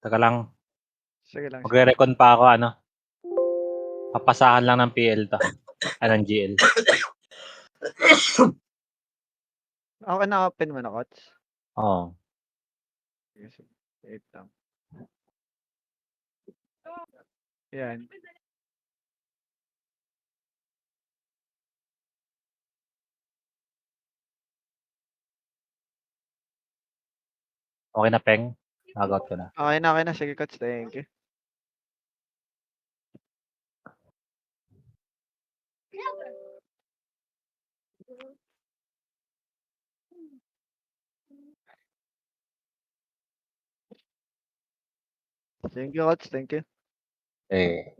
Teka lang, Sige lang, sige. magre-recon pa ako ano. Papasahan lang ng PL 'to, ng GL. Okay, na-open mo na, Kots? Oo. Sige, sige. Wait lang. Yan. Okay na, Peng? Log-out ko na. Okay na, okay na. Sige, Kots. Thank you. Thank you, Kots. Thank you. Eh,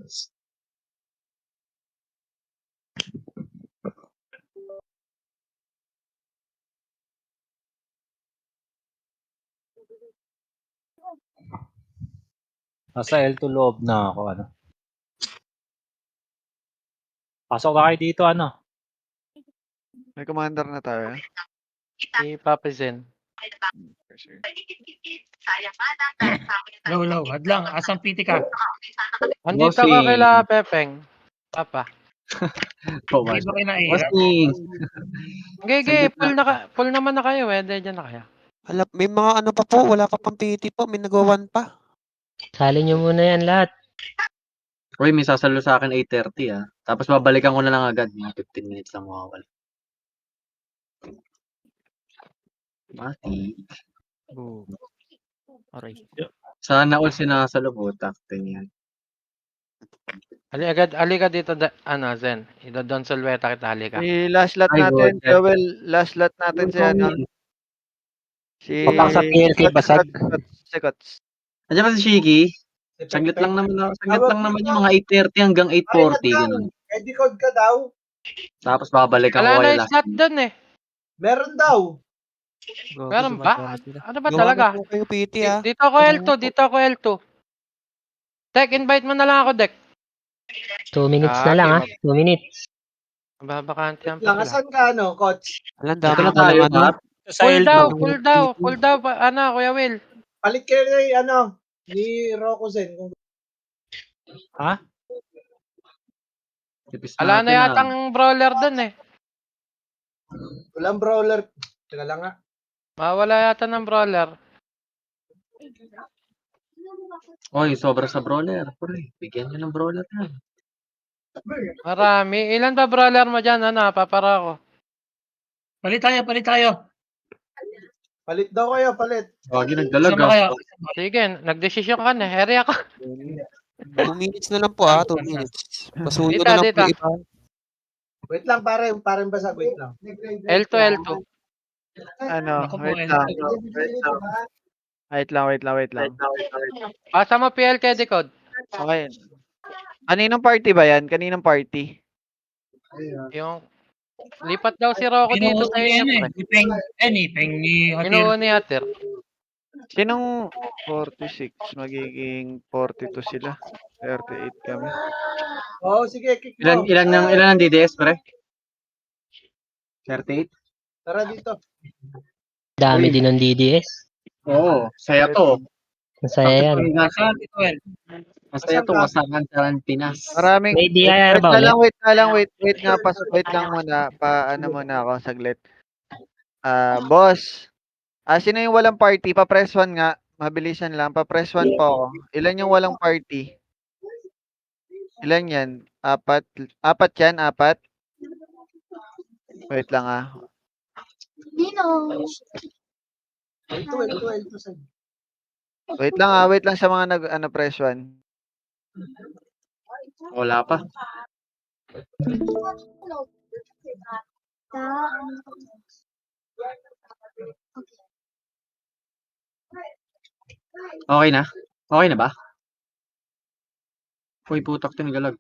nasa L2 loob na ako ano. Pasok na kayo dito ano. May commander na tayo. Si Papa Zen. Sige. Low. Hadlang, asang piti ka? Andito ka kila Pepeng. Papa. Hindi ba kayo naiirap? Gege, full naman na kayo eh. Diyan na kayo. Hala, may mga ano pa po, wala pa pang PT po, may nagawan pa. Sali nyo muna yan lahat. Uy, may sasalo sa akin 8:30 ah. Tapos babalikan ko na lang agad. Mga 15 minutes lang mawawala. Mati. Oh. Aray. Sana all sinasalo po. Taktin yan. Ali ka dito, Zen. Idodon Solweta kita, halika. Si last lot Ay, natin, God. Joel. Last lot natin si ano. Si... Papak sa PLK basag. Si Kots. Andiyan ba si Shiki? Saglit lang naman yung mga 8:30 hanggang 8:40. Ganun. Ready code ka daw? Tapos babalikan ko Wala kayo na last. slot doon eh. Meron daw. Meron ba? Ano ba Gawa talaga? na po kayo PT ah. Dito ako L2. Dek, invite mo na lang ako, Dek. 2 minutes na lang, ha? 2 minutes. Babakante ang Lang, pala. asan ka, Coach? Alam, Ito dami na na tayo, lang ano. Pat. Sa Full L2. daw. Kuya Will. Palit kayo ni Rokuzen. Ha? Tipis Wala na natin, yatang brawler doon eh. Walang brawler. Teka lang nga. Mawala yata ng brawler. Oy, sobra sa brawler. Pre, bigyan nyo ng brawler na. Marami. Ilan ba brawler mo dyan? Ano, papara ko. Palit tayo. Palit daw kayo, palit. Wagi nagdalag Sama kayo. Sige, nagdesisyon ka na. Heri ako. 2 minutes na lang po ah, 2 minutes. Pasundo Dito, na lang dito. po iba. Wait lang, parang basag. Wait lang. L2. Ano, Ako po, wait L2. lang. Wait lang. Pasa mo PLK decode. Okay. Kaninong party ba yan? Kaninong party? Yung lipat daw si Rocco dito sa inyo. Pre. Ni Peng ni Hotel. Kinuha ni Ater. Sinong 46? Magiging 42 sila. 38 kami. Oo, sige, kick mo. Ilan ang DDS, pre? 38? Tara dito. Dami Uy. din ng DDS. Oo, saya to. Masaya yan. Nasaan ito, El? Masaya to, masakan sa Pinas. Maraming May DIR ba ulit? wait nga wait lang muna ano muna ako saglit. Boss. Sino yung walang party? Pa-press 1 nga. Mabilisan lang. Pa-press 1 po ako. Ilan yung walang party? Ilan yan? 4? 4 yan? 4? Wait lang ah. L2, side. Wait lang sa mga press 1. Wala pa. Okay na? Okay na ba? Uy, putak tinigalag.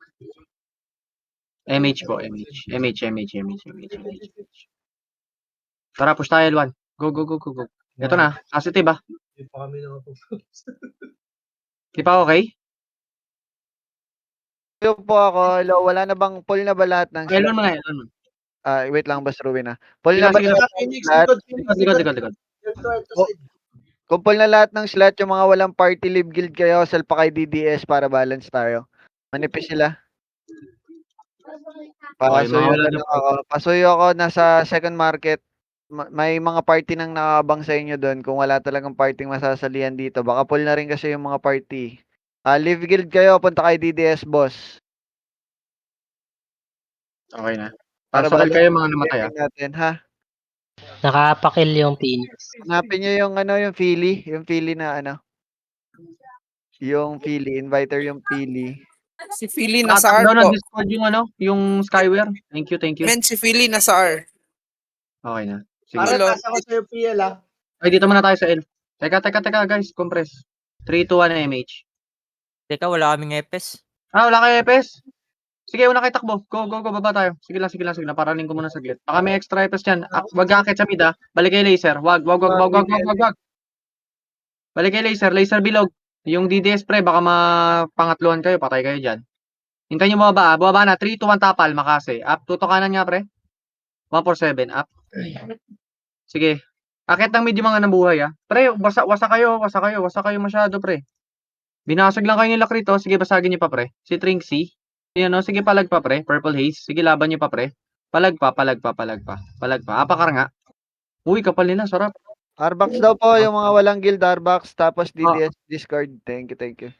MH po, MH. Tara, push tayo, L1. Go. Ito na, positive ba? Hindi pa kami nakapag-post. Di pa okay? Hello po ako. Hello, wala na bang full na ba lahat ng L1 slot? mo na, L1 mo. Wait lang, Boss Ruby na. Full na Sige, ba sige. lahat ng slot? Likod. L2, Oh. side. Kumpol na lahat ng slot, yung mga walang party, leave guild kayo, sell pa kay DDS para balance tayo. Manipis sila. Okay, mga Pasuyo wala na ng lang ako. Pasuyo ako nasa second market. May mga party nang nakabang sa inyo doon. Kung wala talagang party masasalihan dito. Baka full na rin kasi yung mga party. Leave guild kayo, punta kay DDS boss. Okay na. Para Pasok balance kayo mga namatay gaming natin, ha? Nakapakil yung Phoenix. Hanapin nyo yung yung Philly na yung Philly, inviter yung Philly. Si Philly nasa Nasa R down po. ng Discord yung Skyware. Thank you. Men, si Philly nasa R. Okay na. Sige. Pare, Hello. tasa ko sa'yo PL ah. Ay, dito muna tayo sa L. Teka guys, compress. 3, 2, 1 MH. Teka, wala kaming epes. Wala kayo EPS? Sige, una kayo takbo. Go, baba tayo. Sige lang. Paraning ko muna saglit. Baka may extra EPS dyan. Wag kakit sa mid Balik kay laser. Wag. Balik kay laser. Laser bilog. Yung DDS pre, baka mapangatluhan kayo. Patay kayo dyan. Hintayin nyo baba. Baba na. 3, 2, 1 tapal. Makase. Up. Tuto kanan nga pre. 147. Up. Sige. Akit ng mid yung mga nabuhay Pre, wasa kayo masyado pre. Binasag lang kayo ng lakrito. Sige, basagin nyo pa pre. Si Trinksy. Yan sige palag pa pre. Purple Haze. Sige, laban nyo pa pre. Palag pa. Apakar nga. Uy, kapal nila. Sarap. Arbox daw po yung mga walang guild, Arbox. Tapos DDS Discord. Thank you.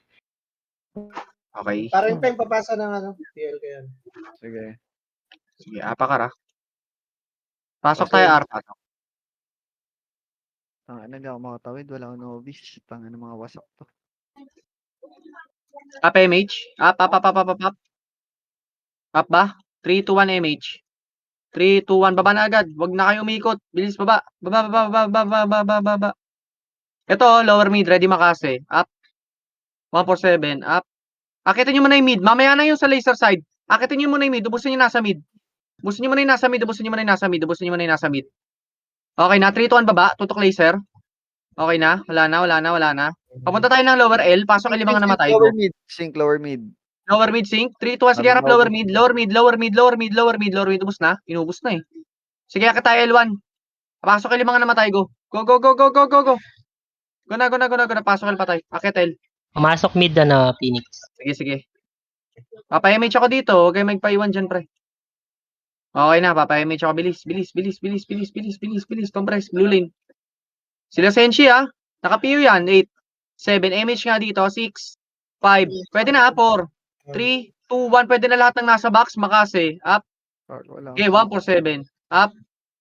Okay. Parang time papasa ng PL kayo. Sige, apakar Pasok tayo, pasok. Hindi ako makatawid. Wala akong novice. Mga wasak to. Up MH. Up. Up ba? 3, 2, 1 MH. 3, 2, 1. Baba na agad. Wag na kayo umikot. Bilis, baba. Baba. Ito, lower mid. Ready makase. Up. 147. Up. Akitin nyo muna yung mid. Mamaya na yung sa laser side. Akitin nyo muna yung mid. Ubusin nyo nasa mid. Ubusin nyo muna yung nasa mid. Okay na. 3, 2, 1 baba. Tutok laser. Okay na. Wala na. Papunta tayo ng lower L. Pasok yung mga namatay. Sync lower mid. Lower mid sync. 3, 2, 1. Sige, harap lower mid. Ubus na. Inubos na Sige, akit tayo L1. Pasok yung mga namatay. Go. Go. Go na. Pasok L patay. Akit L. Pumasok mid Phoenix. Sige. Papayamage ako dito. Huwag kayo magpaiwan dyan, pre. Okay na. Papayamage ako. Bilis. Compress. Blue lane. Sila Senshi, Naka-PU yan. 8, 7. MH nga dito. 6, 5. Pwede na, 4, 3, 2, 1. Pwede na lahat ng nasa box. Makase. Up. Okay, 147. Up.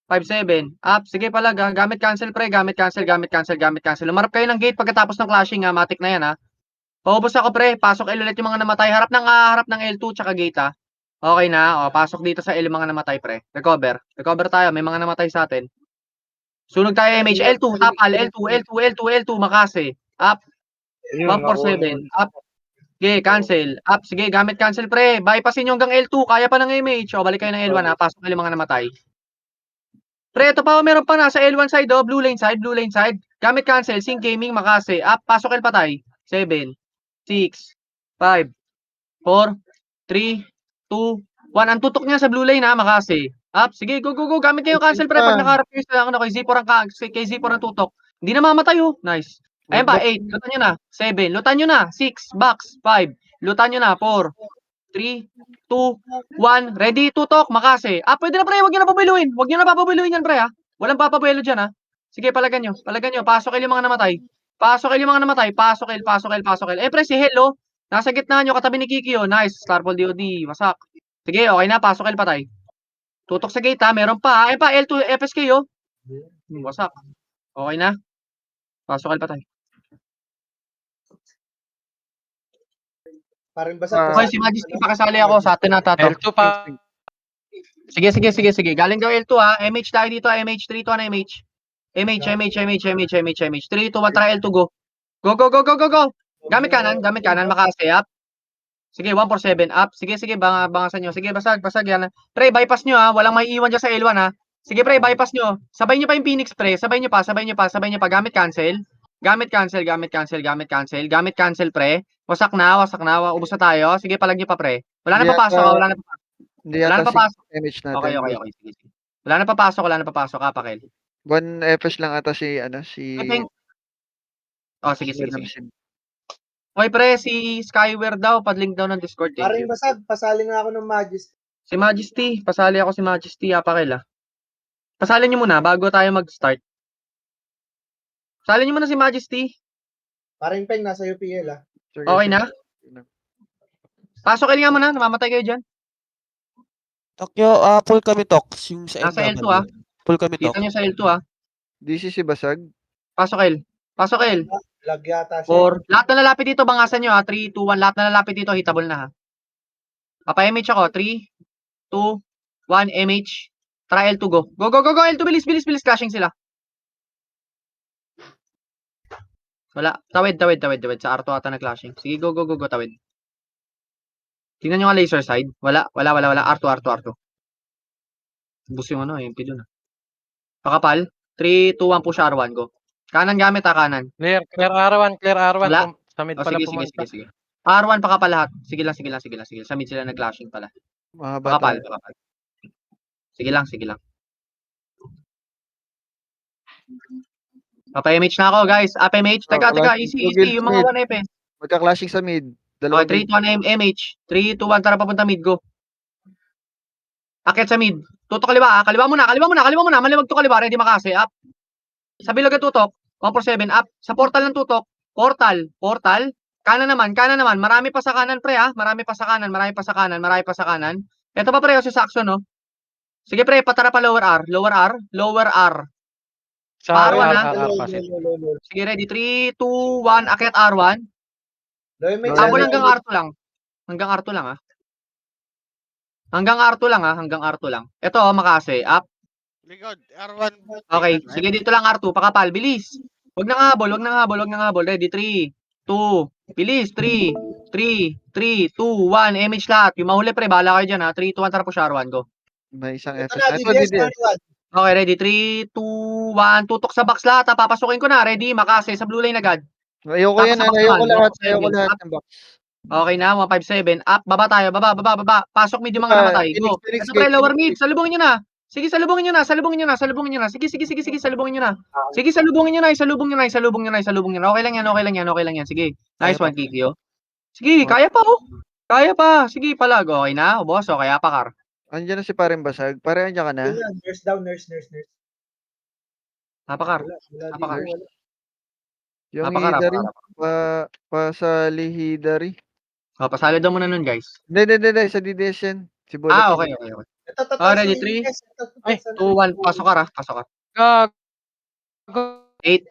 5-7. Up. Sige palag Gamit cancel pre. Gamit cancel. Lumarap kayo ng gate pagkatapos ng clashing Matic na yan Paubos ako pre. Pasok L ulit yung mga namatay. Harap ng L2 tsaka gate Okay na. Pasok dito sa L yung mga namatay pre. Recover tayo. May mga namatay sa atin. Sunog tayo MH. L2. Tapal. L2. Makase. Up. 147. Up. Sige, cancel. Up. Sige, gamit cancel pre. Bypassin nyo hanggang L2. Kaya pa ng MH. Balik kayo ng L1 Pasok L yung mga namatay. Pre, ito pa meron pa nasa L1 side blue lane side. Gamit cancel, sync gaming, makase. Up, pasok L patay. 7, 6, 5, 4, 3, 2, 1. Ang tutok niya sa blue lane makase. Up, sige, go. Gamit kayo cancel pre pag nakaharap kayo sa kay Z4 ang tutok. Hindi na mamatay Nice. Ayun pa, 8, lutan nyo na. 7, lutan nyo na. 6, box, 5, lutan nyo na. 4, 3, 2, 1, ready, tutok, makase. Pwede na pre, wag nyo na papabiluin. Wag nyo na papabiluin yan pre Walang papabuelo dyan Sige, palagan nyo. Pasok L yung mga namatay. Pasok L. Pre, si Hello. Nasa gitna nyo, katabi ni Kiki Nice, Starfall DOD, wasak. Sige, okay na, pasok L patay. Tutok sa gate meron pa pa, L2, FSK wasak. Okay na. Pasok L patay. Parang basa. Okay, si Majesty pakasali ako sa atin to. L2 pa. Sige. Galing daw L2 MH tayo dito, MH 3 to MH. MH 3 to 1 try L2 go. Go. Gamit kanan, makase up. Sige, 147 up. Sige, bangasan nyo. Sige, basag yan. Pre, bypass nyo walang may iwan dyan sa L1 Sige pre, bypass nyo. Sabay nyo pa yung Phoenix pre. Sabay nyo pa. Gamit cancel. Gamit cancel pre. Wasak na. Ubus na tayo. Sige, palag nyo pa pre. Wala na papasok. Hindi yata image natin. Okay. Sige. Wala na papasok. Pakil. 1 FS lang ata si Oh, sige. Okay, pre, si Skyware daw, padlink daw ng Discord. Thank Paring you. basag, pasali nga ako ng Majesty. Si Majesty, pasali ako si Majesty, Apakil, ah. Pasalin niyo muna bago tayo mag-start. Pasalin niyo muna si Majesty. Paring Peng, nasa UPL ah. Okay na? Pasok kayo nga muna, namamatay kayo dyan. Tokyo, full kami talks. Yung sa Nasa L2, NW. ah. Full kami Kita talk. nyo sa L2, ah. DC si Basag. Pasok, El. Pasok, El. Lag yata siya. 4. Lahat na lalapit dito, bangasan nyo, ha. 3, 2, 1. Lahat na lalapit dito, hitable na, ha. Papa-MH ako. 3, 2, 1, MH. Try L2, go. Go. L2, bilis. Clashing sila. Wala. Tawid. Sa R2 ata na clashing. Sige, go. Tawid. Tingnan nyo nga laser side. Wala. R2. Bus yung ano, MP dun, ha. Pakapal. 3, 2, 1, push R1, go. Kanan gamit, ha, kanan. Clear R1. Wala. Sa mid O, pala sige. pumunta. R1 pakapal lahat. Sige lang. Sa mid sila nag-clashing pala. Mahaba Pakapal. to. Sige lang. Papa-MH na ako, guys. Up-MH. Teka. Easy. Yung mga 1 FPS. Magka-clashing sa mid. Okay, Dalawang 3, 2, 1, MH. 3, 2, 1, tara papunta mid, go. Akit sa mid. Tutok kaliwa, Kaliwa muna. Maliwag to kaliwa. Ready makase. Up. Sa bilog ang tutok. 147. Up. Sa portal ng tutok. Portal. Kanan naman. Marami pa sa kanan, pre, ha. Marami pa sa kanan. Ito pa, pre, si Saxon, no. Sige, pre, patara pa lower R. Sa R1, R, ha? pasit. Sige, ready. 3, 2, 1. Akit R1. Loy, may Habol channel. hanggang R2 lang. Hanggang R2 lang. Ito, makase. Up. Likod, R1. Okay. Sige, dito lang R2. Pakapal. Bilis. Wag nang habol. Ready? 3, 2. Bilis. 3, 2, 1. MH lahat. Yung mahuli, pre. Bahala kayo dyan, ha. 3, 2, 1. Tara push R1. Go. May isang Ito FS. na, Ito, DDS DDS. R1. Okay, ready? 3, 2, 1. Tutok sa box lahat, ha. Papasukin ko na. Ready? Makase. Sa blue lane agad. Ayoko Tapos yan. sa box Ayoko naman, lahat. 147. Ayoko lahat Up. ng box. Okay na. 157. Up. Baba tayo. Baba. Pasok mid yung mga namatay. Go. Phoenix Ito, pre. gate. Lower mid. Salubungin nyo na. Sige, salubungin nyo na. Sige, salubungin nyo na. Sige, salubungin nyo na. Okay lang yan. Sige. Nice one, Kikyo. Sige, kaya pa, oh. Sige, palag. Okay na, boss. Okay, apakar. Andiyan na si Paring Basag. Pare, andiyan ka na? Yun, nurse down. Apakar. Wala Apakar. dito, wala. Yung Apakar. Hidari. Pasali Hidari. Oh, pasalo daw muna nun, guys. Hindi. Sa DDS yan. Si Bullet. Okay. Ito, Ready, si 3? Ines. Ito, Ay, sa- 2, 1. Pasok ka. Gag. 8,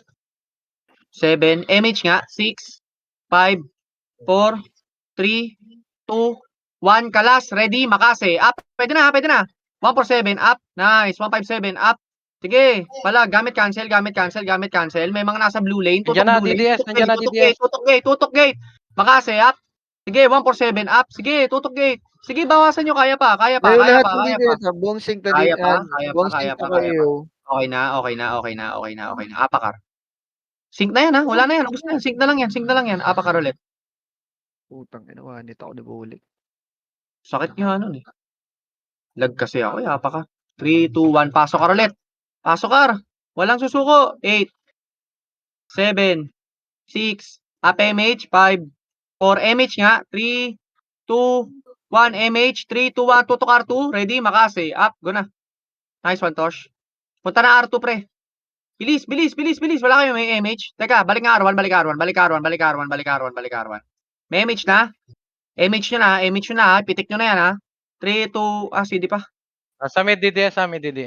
7, MH nga. 6, 5, 4, 3, 2, 1. Kalas. Ready, makase. Up. Pwede na. 147. Up. Nice. 157. Up. Sige. Pala. Gamit cancel. May mga nasa blue lane. Nandiyan na, DDS. Tutok gate. Makase. Up. Sige. 147. Up. Sige. Tutok gate. Sige. Bawasan nyo. Kaya pa. Kayo lahat hindi DDS. Buong sync na Kaya din. pa. Buong sync na kayo. Okay na. Apakar. Sync na yan, ha. Wala na yan. Ubus na yan. Sync na lang yan. Apakar ulit. Putang ina, nito ako ni Bullet. Sakit nga nun, eh. Lag kasi ako, apakar. 3, 2, 1. Pasok ka ulit. Walang susuko. 8, 7, 6. Up MH. 5, 4. MH nga. 3, 2, 1. MH. 3, 2, 1. Tutok R2. Ready? Makase. Up. Go na. Nice one, Tosh. Punta na R2, pre. Bilis. Wala kayo may MH. Teka, balik nga R1. May MH na? MH nyo na, ha. Pitik nyo na yan, ha. 3, 2, CD pa. Sa mid DDS.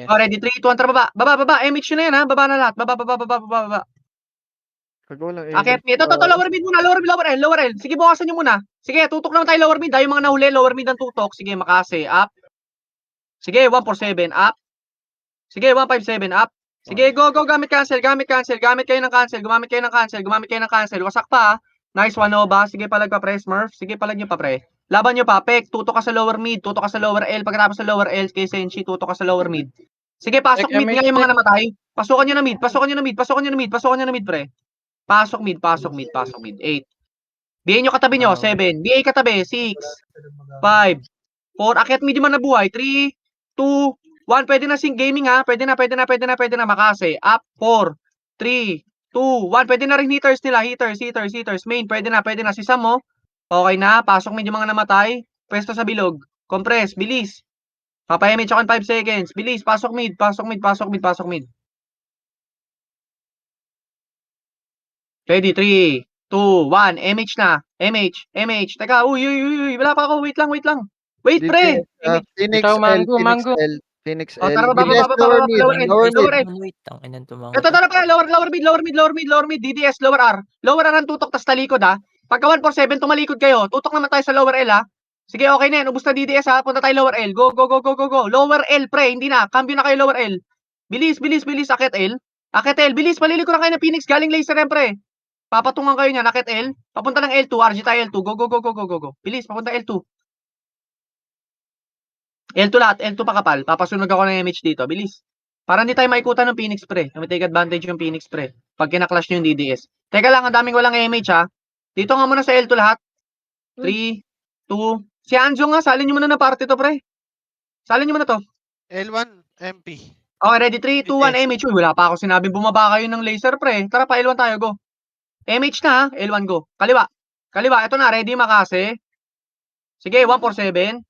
Oh, ready? 3, 2, 1, tara baba. Baba. MH nyo na yan, ha. Baba na lahat. Baba. Kagawa lang. Akit. Ito, lower mid muna. Lower L. Sige, bukasan nyo muna. Sige, tutok naman tayo lower mid. Yung mga nahuli, lower mid ang tutok. Sige, makase. Up. Sige, 147. Up. Sige, 157. Up. Sige, go. Gamit cancel. Gumamit kayo ng cancel. Wasak pa, ha. Nice one, Nova. Sige, palag pa, pre. Smurf. Sige, palag nyo pa, pre. Laban nyo pa. Pek. Tutok ka sa lower mid. Tutok ka sa lower L. Pagkatapos sa lower L, kay Senshi, tutok ka sa lower mid. Sige, pasok mid nga yung mga namatay. Pasukan nyo na mid, pre. Pasok mid. 8. BA nyo katabi nyo. 7. BA katabi. 6. 5. 4. Akyat mid yung mga nabuhay. 3, 2, 1. Pwede na sync gaming, ha. Pwede na. Makase. Up. 4, 3, 2, 1. Pwede na rin hitters nila. Hitters. Main, pwede na. Si Sam mo. Okay na. Pasok medyo mga namatay. Pwesto sa bilog. Compress. Bilis. Papa-image ako in 5 seconds. Bilis. Pasok mid. Ready, 3, 2, 1. MH na. MH. Teka, uy. Wala pa ako. Wait lang. Wait, pre. Phoenix Ikaw, L, Mango, Phoenix Mango. L, Phoenix Oh, L. tara, DDS, baba, lower mid, lower end, lower lower mid. end. Wait, tangin ng tumango. Ito, pre. Lower mid. DDS, lower R. Lower R ang tutok, tas talikod, ha. Pagka 147, tumalikod kayo. Tutok naman tayo sa lower L, ha. Sige, okay na yan. Ubus na DDS, ha. Punta tayo lower L. Go. Lower L, pre. Hindi na. Cambio na kayo lower L. Bilis. Akit L. Bilis. Paliliko na kayo ng Phoenix. Galing laser yan, pre. Papatungan kayo niyan. Akit L. Papunta ng L2. RG tayo L2. Go. Bilis. Papunta L2. L2 lahat. L2 pakapal. Papasunog ako ng MH dito. Bilis. Para hindi tayo maikutan ng Phoenix, pre. May take advantage yung Phoenix, pre. Pag kinaklash nyo yung DDS. Teka lang, ang daming walang MH, ha. Dito nga muna sa L2 lahat. 3, 2. Si Anjo nga, salin nyo muna na party to, pre. Salin nyo muna to. L1, MP. Okay, ready? 3, 2, 1, MH. Uy, wala pa ako sinabing bumaba kayo ng laser, pre. Tara pa, L1 tayo, go. MH na, ha. L1, go. Kaliwa. Ito na, ready, makase. Sige, 147.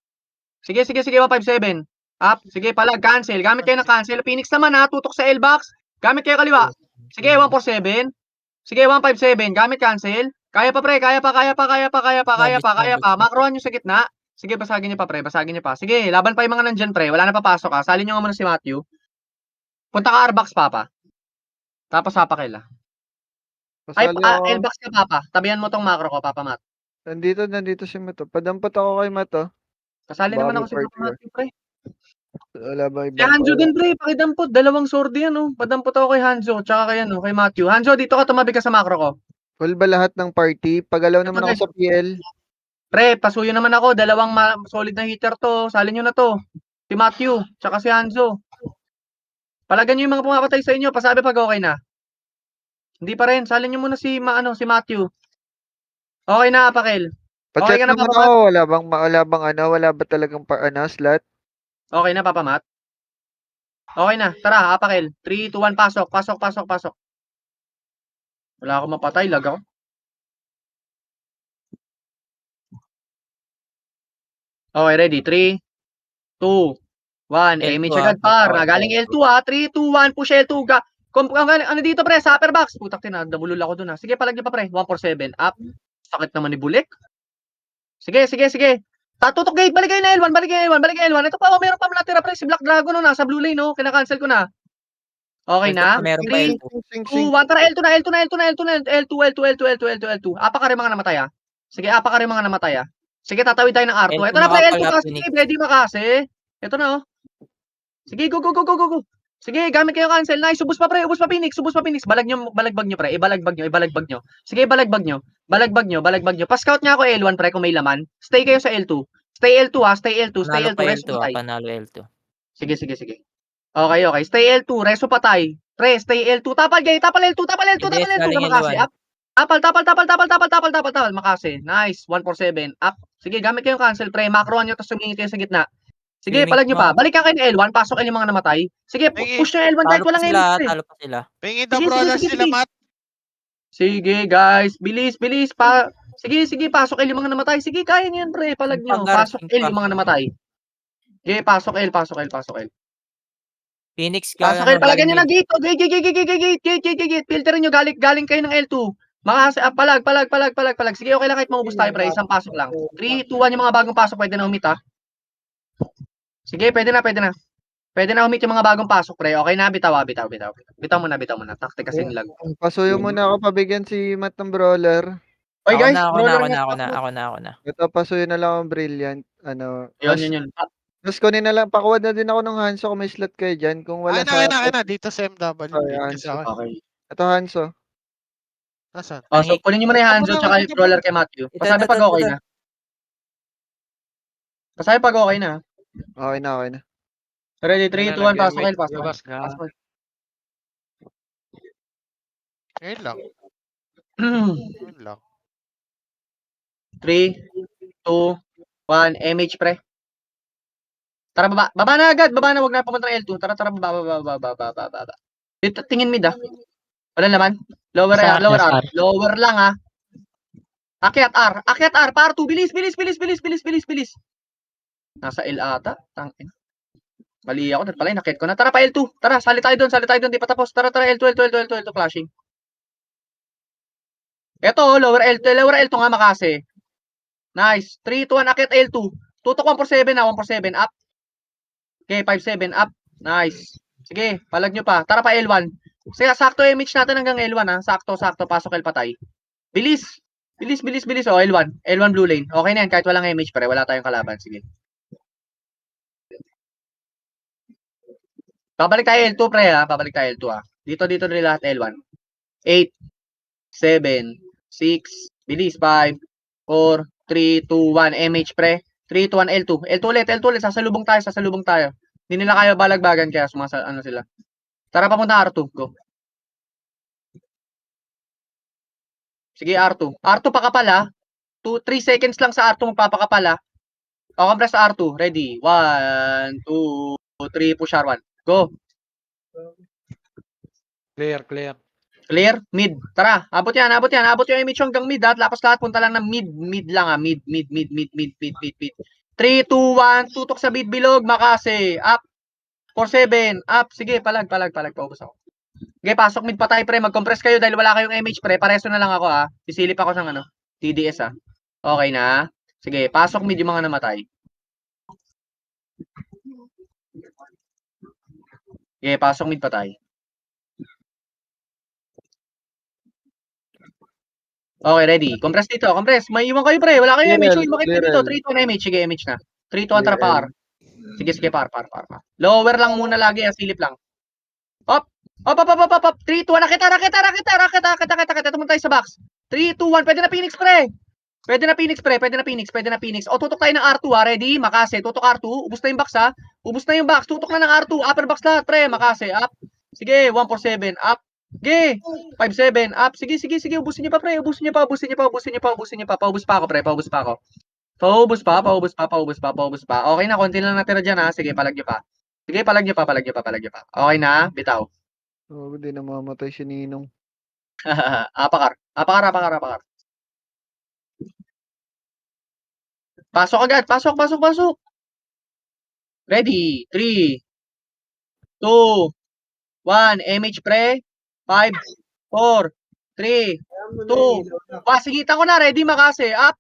Sige, 157. Up. Sige, palag, cancel. Gamit kayo ng cancel. Phoenix naman, ha. Tutok sa L-box. Gamit kayo kaliwa. Sige, 147. Sige, 157. Gamit cancel. Kaya pa, pre. Kaya pa. Macroan nyo sa gitna. Sige, basagin nyo pa, pre. Sige, laban pa yung mga nandyan, pre. Wala na papasok, ha. Salin nyo nga muna si Matthew. Punta ka R-box, papa. Tapos hapa kaila. Ay, Pasali ako. L-box ka, papa. Tabihan mo tong macro ko, papa Mat. Nandito si Mato. Padampot ako kay Mato. Kasali Baka naman may ako si party Papa Matthew, pre. Wala ba Si ibang Hanjo din, pre. Pakidampot. Dalawang sword yan, oh. Padampot ako kay Hanjo. Tsaka kay, kay Matthew. Hanjo, dito ka. Tumabi ka sa macro ko. Full ba lahat ng party? Pagalaw naman ako sa PL. Pre, pasuyo naman ako. Dalawang solid na hitter to. Salin nyo na to. Si Matthew. Tsaka si Hanjo. Palagan nyo yung mga pumapatay sa inyo. Pasabi pag okay na. Hindi pa rin. Salin nyo muna si Matthew. Okay na, Pakel. Pachat Okay ka na, naman Papa Mat? ako. Wala ba talagang slot? Okay na, Papa Mat? Okay na. Tara, Apakel. 3, 2, 1, pasok. Wala akong mapatay. Lag ako. Okay, ready? 3, 2, 1. Image agad, par. Galing L2, ha. 3, 2, 1. Push L2. Ano dito, pre? Sa upper box. Putak tina. Nabulol ako dun, ha. Sige, palagyan pa, pre. 147. Up. Sakit naman ni Bulik. Sige. Tutok gate. Balik kayo na L1. Ito pa, meron pa natira, pre. Si Black Dragon, no. Nasa blue lane, no. Kinakancel ko na. Okay na? Meron pa 3, L2. 2, 1. Tara, L2 na. Apa ka rin mga namatay, ha. Sige, Sige, tatawid tayo ng R2. L2 Ito na, pre. L2 nakapala, kasi. Phoenix. Ready makase. Ito na, oh. Sige, go. Sige, gamit kayo cancel. Nice. Ubus pa, Phoenix. Balagbag nyo, pre. Ibalagbag nyo. Sige, balagbag nyo. Pa-scout nga ako L1, pre, kung may laman. Stay kayo sa L2. Stay L2, ha. Panalo pa Reso L2, patay. panalo L2. Sige. Okay. Stay L2. Reso patay. Pre, stay L2. Tapal L2 na makasi. Up. Tapal. Makasi. Nice. 147. Up. Sige, gamit kayo cancel, pre. Macroan nyo, tapos sumingit kayo sa gitna. Sige, Swimming palag nyo pa. mo. Balik kayo ng L1. Pasok kayo yung mga namatay. Sige, push nyo L1 kahit walang L1. Talo pa sila. Pingin daw brawlers Sige. sila, Mat. Sige, guys. Bilis. Sige, pasok L yung mga namatay. Sige, kaya nyo yan, pre. Palag nyo. Pasok L yung mga namatay. Sige, pasok L. Phoenix Pasok L. Palagan nyo na gate. Gate. Filterin nyo. Galing kayo ng L2. Palag. Sige, okay lang kahit maubos tayo, pre. Isang pasok lang. 3, 2, 1 yung mga bagong pasok. Pwede na umit, ha. Sige, pwede na. Pwede na umit yung mga bagong pasok, pre. Okay na, bitaw. Bitaw mo na. Taktik kasing lag. Pasuyo muna ako pabigyan si Matt ng brawler. Oy, guys, Ako na. Ito, pasuyo na lang ang Brilliant. Yun. Tapos kunin na lang, pakuha na din ako ng Hanso kung may slot kayo dyan. Kung wala Ayun na. Dito sa MW. Ay, Kasi ako. Okay. Ito Hanso. Nasaan? So, kunin nyo muna yung Hanzo tsaka yung brawler kay Matthew. Pasabi pag okay na. Okay na. Ready, 3, 2, 1, pasok. Labas ka. Ayun lang. 3, 2, 1, MH, pre. Tara, baba. Baba na agad. Huwag na pumunta ng L2. Tara, baba. Dito, tingin mid, ah. Walang laman. Lower Sa R, lower nasa R. R. Lower lang ah. Akyat R. Akyat R. Par 2. Bilis, bilis, bilis, bilis, bilis, bilis, bilis. Nasa L ata. Tangin. Mali ako. Pala, nakit ko na. Tara pa L2. Tara, sali tayo doon. Sali tayo doon. Di pa tapos. Tara, tara. L2, L2, L2, L2, L2. Flashing. Ito, lower L2. Lower L2 nga makase. Nice. 3, 2, 1. Akyat L2. Tutok 147 na. 147. Up. Okay, 5-7. Up. Nice. Sige, palag nyo pa. Tara pa L1. Sige, sakto image natin hanggang L1 ha. Sakto, sakto. Pasok L patay. Bilis. Bilis, bilis, bilis. O, L1. L1 blue lane. Okay na yan. Kahit walang image pare. Wala tayong kalaban. Sige. Babalik tayo L2 pre ha. Babalik tayo L2 ha. Dito rin lahat L1. 8, 7, 6, bilis. 5, 4, 3, 2, 1. MH pre. 3, 2, 1. L2. L2 ulit. Sasalubong tayo. Hindi nila kaya balagbagan kaya ano sila. Tara papunta R2. Go. Sige, R2. R2 pakapal ha. 3 seconds lang sa R2 magpapakapal ha. O, compress sa R2. Ready. 1, 2, 3. Push R1. Go. Clear, clear. Clear. Mid. Tara. Abot yan. Abot yung image hanggang mid ha. Lapas lahat. Punta lang ng mid. Mid lang ha. Mid. 3, 2, 1. Tutok sa mid bilog. Makase. Up. 4-7. Up. Sige. Palag. Paubos ako. Okay, pasok mid patay pre. Mag-compress kayo dahil wala kayong MH pre. Pareso na lang ako ha. Sisilip ako ng TDS ha. Okay na. Sige, pasok mid yung mga namatay. Okay, pasok mid patay. Okay, ready. Compress dito. Compress. May iwan kayo pre. Wala kayong MH. Iwan kayo dito. 3-2 MH. Sige, MH na. 3-2 tara par. Sige, par. Lower lang muna lagi. Silip lang. Up. 3, 2, 1. Raketa. Tumunta tayo sa box. 3, 2, 1. Pwede na Phoenix pre. Pwede na Phoenix. O, tutok tayo ng R2 ha. Ready? Makase. Tutok R2. Ubus na yung box ha. Tutok na ng R2. Upper box lahat pre. Makase. Up. Sige. 147. Up. Sige. 5-7. Up. Sige. Ubusin niyo pa pre. Ubusin niyo pa. Paubos pa ako pre. Paubos pa. Okay na. Konti lang natira dyan ha. Sige. Palag niyo pa. Okay na. Bitaw. Oh, hindi na mamatay si Ninong. Apakar. Pasok agad. Pasok. Ready. 3, 2, 1. MH pre. 5, 4, 3, 2. Pasigitan ko na. Ready makase. Up.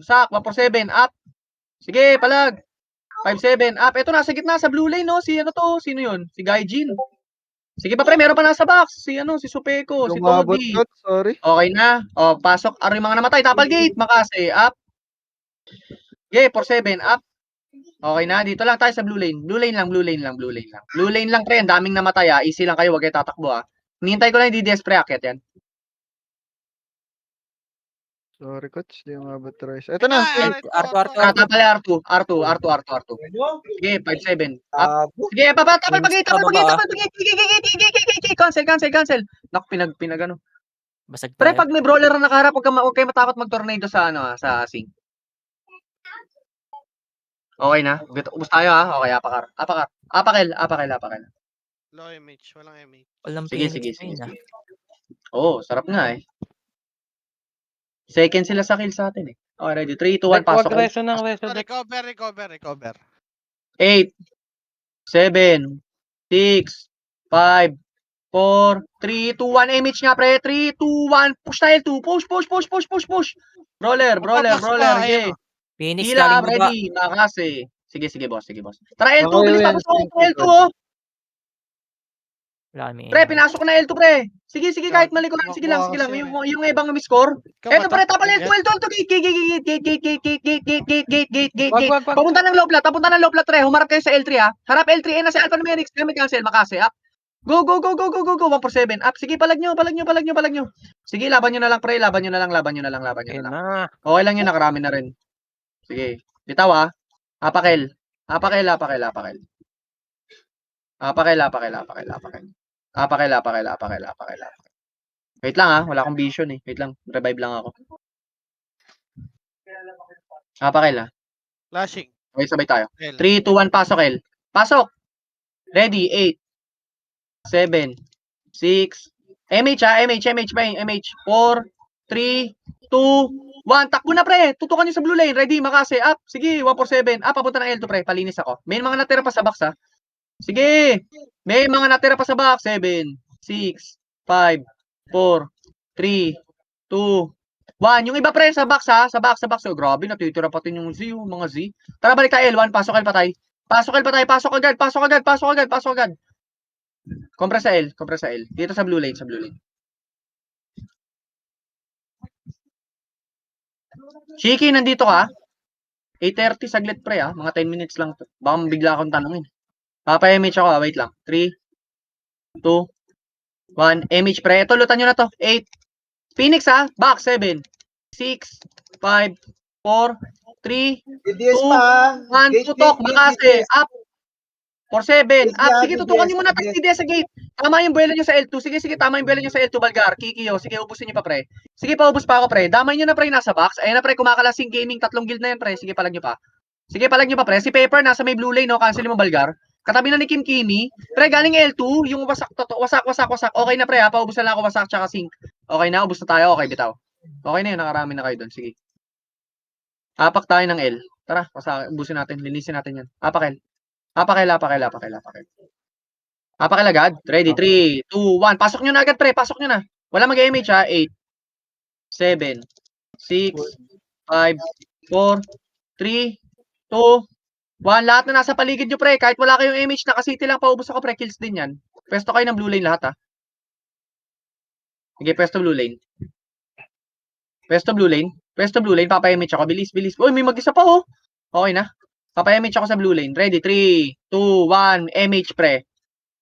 Sak. 147. Up. Sige. Palag. 5-7. Up. Ito nasa gitna. Sa blue lane no. Sino yun? Si Gaijin. Sige pa pre, meron pa nasa box. Si Supeko, si Lumabot Todi. shot, sorry. Okay na. O, pasok. Yung mga namatay. Tapal gate. Makase. Up. Okay, 4-7. Up. Okay na. Dito lang tayo sa blue lane. Blue lane lang. Blue lane lang pre. Ang daming namatay ha. Easy lang kayo. Huwag kayo tatakbo ha. Hinihintay ko lang yung DDS pre. Akit yan. Sorry, coach. Di umabot Rice. Ito na. R2. Tapal R2. Sige, 5-7. Up. Sige, tapal pag-gate. Cancel. Naku, pinag ano. Basag Pre, tayo. pag may brawler na nakaharap, huwag kayo matakot mag-tornado sa sa sing. Okay na. Ubus tayo ha. Okay, apakar. Apakel. Low MH, walang MH. Walang Sige. Phoenix main, ah. Oo, sarap nga eh. Second sila sa kill sa atin eh. Okay, ready. 3, 2, 1, pasok. Reso ng reso. Recover. 8, 7, 6, 5, 4, 3, 2, 1. MH nga pre. 3, 2, 1. Push tayo 2. Push. Brawler. Okay. Phoenix Hila, galing baba. ready. Makase. Sige, boss. Tara, L2. Okay, Bilis well, tapos ako. thank you, L2 oh. Wala kami. Pre, pinasok ko na L2 pre. Sige, kahit mali ko lang. Sige lang. Yung ibang mi-score. Eto pre, tapal L2. Gate. Wag. Papunta ng low plat pre. Humarap kayo sa L3 ha. Harap L3. Na si Alpha Numerics. Kami cancel. Makase. Up. Go. 1-4-7. Up. Sige, palag nyo. Sige, laban nyo na lang pre. Laban nyo na lang. Okay na. Okay lang yun. Nakarami na rin. Sige. Bitaw ha. Apakel. Wait lang ha, wala akong vision eh. Wait lang, revive lang ako. Apakel ha. Flashing. Okay, sabay tayo. L. 3, 2, 1, pasok L. Pasok! Ready, 8, 7, 6, MH ha, MH, pre, MH. 4, 3, 2, 1. Takbo na pre. Tutukan nyo sa blue lane. Ready, makase. Up. Sige, 147. Up, papunta ng L2 pre. Palinis ako. May mga natira pa sa box ha. Sige. May mga natira pa sa box. 7, 6, 5, 4, 3, 2, 1. Yung iba pre sa box ha. Sa box. Oh, grabe, natitira pa din yung Z. Yung mga Z. Tara, balik tayo L1. Pasok L patay. Pasok agad. Compress sa L. Dito sa blue lane. Shiki, nandito ka? 8:30 saglit pre ah. Mga 10 minutes lang to. Baka bigla akong tanongin. Papa-MH ako ah. Wait lang. 3, 2, 1. MH pre. Ito, lutan nyo na to. 8. Phoenix ah. Back. 7, 6, 5, 4, 3, DDS 2, pa. 1. Tutok. Makase. Up. 4-7. Up. Sige, tutukan nyo muna. DDS sa gate. Tama yung buwelo nyo sa L2. Sige. Tama yung buwelo nyo sa L2, Balgar. Kikiyo. Sige, ubusin nyo pa, pre. Sige, paubos pa ako, pre. Damay nyo na, pre, nasa box. Ayan na, pre, kumakalasing gaming. 3 guild na yan, pre. Sige, palag nyo pa. Pre. Si Paper, nasa may blue lane, no? Cancel mo, Balgar. Katabi na ni Kim Kimi. Pre, galing L2. Yung wasak. Okay na, pre, ha? Paubos na lang ako, wasak, tsaka sync. Okay na, ubos na tayo. Okay, bitaw. Okay na yun. Nakarami na kayo doon. Sige. Apak tayo ng L. Tara, ubusin natin. Linisin natin yan. Apakel. Apakel agad. Ready, 3, 2, 1. Pasok nyo na agad, pre. Pasok nyo na. Wala mag-MH, ha? 8, 7, 6, 5, 4, 3, 2, 1. Lahat na nasa paligid nyo, pre. Kahit wala kayong MH, nakasiti lang, paubos ako, pre. Kills din yan. Pwesto kayo ng blue lane lahat, ha? Sige, pwesto blue lane. Papa-MH ako. Bilis. Uy, may mag-isa pa, oh. Okay na. Papa-MH ako sa blue lane. Ready, 3, 2, 1. MH, pre.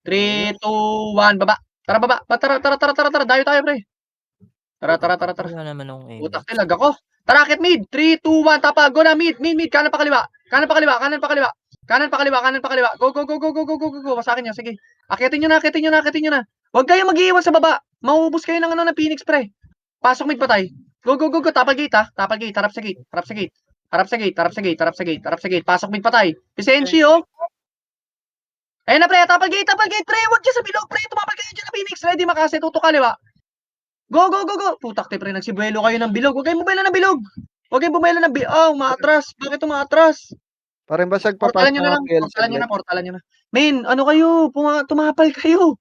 3, 2, 1. Baba. Tara, baba. Tara. Dayo tayo, pre. Tara. Wala naman akong aim. Utak tilag ako. Tara, akit mid. 3, 2, 1. Tapa. Go na, mid. Kanan pa kaliwa. Go. Masakin nyo. Sige. Akitin nyo na. Huwag kayo mag-iiwan sa baba. Mauubos kayo ng Phoenix, pre. Pasok mid patay. Go. Tapal gate, ha. Harap sa gate. Pasok mid patay. Vicenci, oh. Ayun na, pre. Tapal gate, pre. Huwag dyan sa bilog, pre. Tumapal kayo dyan na Phoenix. Ready, makase. Tutok kaliwa. Go. Putak, pre. Nagsibuelo kayo ng bilog. Huwag kayong bumela ng bilog. Oh, maatras. Bakit umaatras? Parang basag pa Portalan nyo na lang. Portalan nyo na. Men, ano kayo? Tumapal kayo.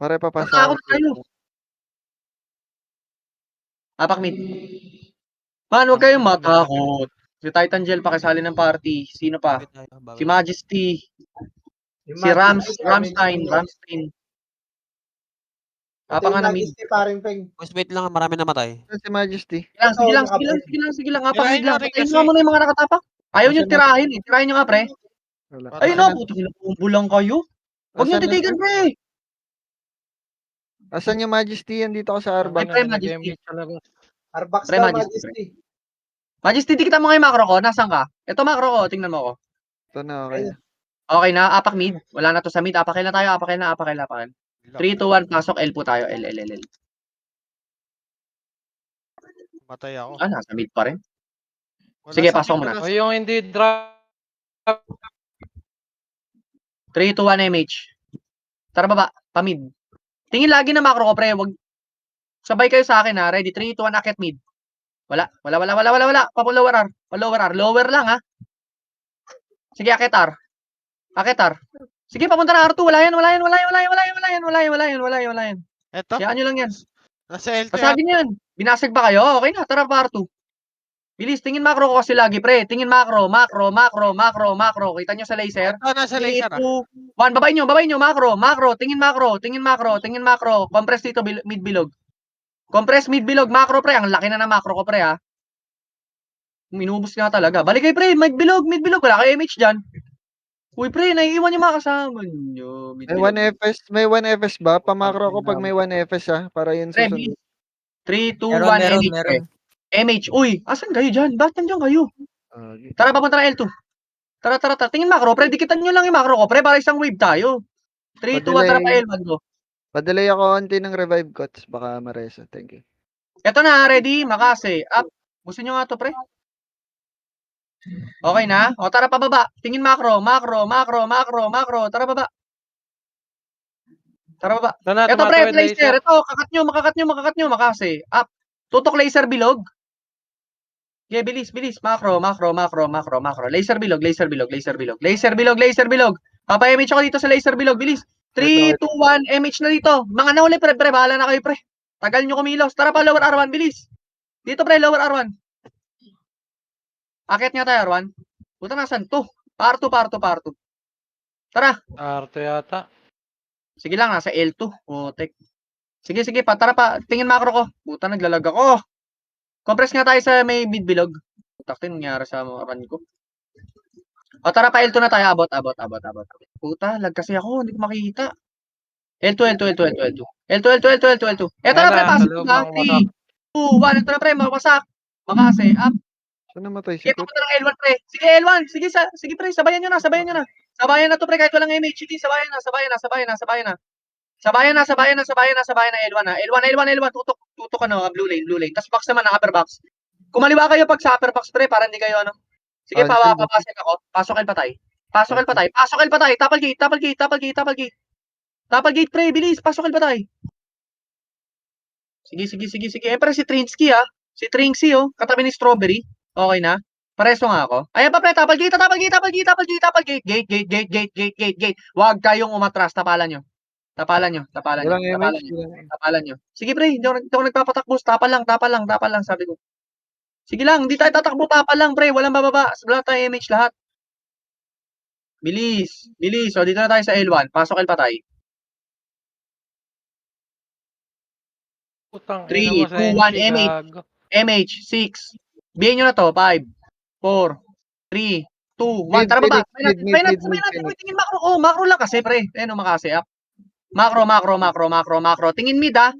Pare papasa Natakot kayo. Apak mid. Man, huwag kayong matakot. Si Titan Gel pakisali ng party. Sino pa? Si Majesty. Si Ramstein. Apa nga na mid. Paring peng. Boss, wait lang, marami namatay. si Majesty. Sige lang. Apak mid lang. Patayin nga muna yung mga nakatapak. Ayaw nyo tirahin eh. Tirahin nyo nga, pre. Wala. Ayun na, puto kinapumbo lang kayo. Huwag nyo titigan, pre. Asan yung Majesty? Andito ako sa Arbak. Pre, Majesty. Arbax Pre, daw, Majesty, Majesty. Majesty, tikita mo nga yung macro ko. Nasaan ka? Ito macro ko. Tingnan mo ko. Ito na, okay. Okay na, apak mid. Wala na to sa mid. Apakel na tayo. 3, 2, 1, pasok. L po tayo. L. Matay ako. Nasa mid pa rin. Sige, pasok mo na. O yung hindi drop. 3, 2, 1, MH. Tara baba. Pamid. Tingin lagi na macro ko, pre. Wag sabay kayo sa akin, ha. Ready? 3, 2, 1, akit mid. Wala. Lower R. Lower lang, ha. Sige, akit R. Sige, papunta na R2. Wala yan. Eto, Kayaan nyo lang yan. nasa LT. Pasagin yan. Binasag ba kayo? Okay na. Tara pa R2. Bilis. Tingin macro ko kasi lagi, pre. Tingin macro. Kita nyo sa laser? Nasa 3, laser. 2, 1. Babay nyo. Macro. Tingin macro. Compress dito. Mid bilog. Macro, pre. Ang laki na ng macro ko, pre, ha. Minubos nga talaga. Balik kayo, pre. Mid bilog. Wala kayo MH dyan. Uy, pre. Naiiwan yung mga kasama nyo. May 1FS ba? Pamakro ko pag may 1FS ha. Para yun Pre, susunod. 3, 2, 1, MH, pre. MH. Uy, asan kayo dyan? Ba't nandiyan kayo? Tara, papunta na L2. Tara. Tingin macro, pre. Dikitan nyo lang yung macro ko, pre. Para isang wave tayo. 3, 2, 1, tara pa L1 go. Padalay ako onti ng revive cots. Baka maresa. Thank you. Eto na, ready? Makase. Up. Gusto nyo nga to, pre? Okay na? O, tara pababa. Tingin macro. Tara baba. Tara baba. Doon na, Ito pre, tumatawid laser. laser. Ito, makakat nyo, makase. Up. Tutok laser bilog. Yeah, bilis. Macro. Laser bilog. Laser bilog. Papa-MH ako dito sa laser bilog. Bilis. 3, 2, 1. MH na dito. Mga nauli, pre. Bahala na kayo, pre. Tagal nyo kumilos. Tara pa, lower R1. Bilis. Dito, pre. Lower R1. Akit nga tayo, R1. Puta, nasan to? Par 2. Tara. Arto yata. Sige lang, nasa L2. Tek. Sige, pa. Tara pa. Tingin macro ko. Puta, naglalag ako. Compress nga tayo sa may mid bilog. Taktin, nangyari sa run ko. O, tara pa. L2 na tayo. Abot. Puta, lag kasi ako. Hindi ko makikita. L2. L2. Eto na, pre. Pasok ko na. 3, 2, 1. Ito na, pre. Mawasak. Makase. Up. Saan namatay si Ito Kut? ko ng L1, pre. Sige, L1. Sige, pre. Sabayan nyo na. Sabayan na to, pre. Kahit walang MH. Sige, sabayan na. Sabayan na L1. Tutok ano, blue lane. Tapos box naman, upper box. Kumaliwa kayo pag sa upper box, pre, para hindi kayo ano. Sige, papasok ako. Pasok el patay. Tapal gate, pre, bilis. Pasok el patay. Sige. Pre, si Trinsky, ah. Si Trinksy, oh. Katabi ni Strawberry. Okay na. Pareso nga ako. Ayan pa, pre. Tapal gate. Gate. Huwag kayong umatras. Tapalan nyo. Sige, pre. Hindi ako nagpapatakbos. Tapal lang, sabi ko. Sige lang. Hindi tayo tatakbo. Tapal lang, pre. Walang bababa. Wala tayo MH lahat. Bilis. O, dito na tayo sa L1. Pasok L patay. Putang 3, ina mo, 2, 1, Senshi, MH. gago. MH, 6. Bihin nyo na to. 5, 4, 3, 2, 1. Tara baba. May natin. Tingin macro. Oh, macro lang kasi, pre. Ayan, makasi. Up. Macro. Tingin mid, ah.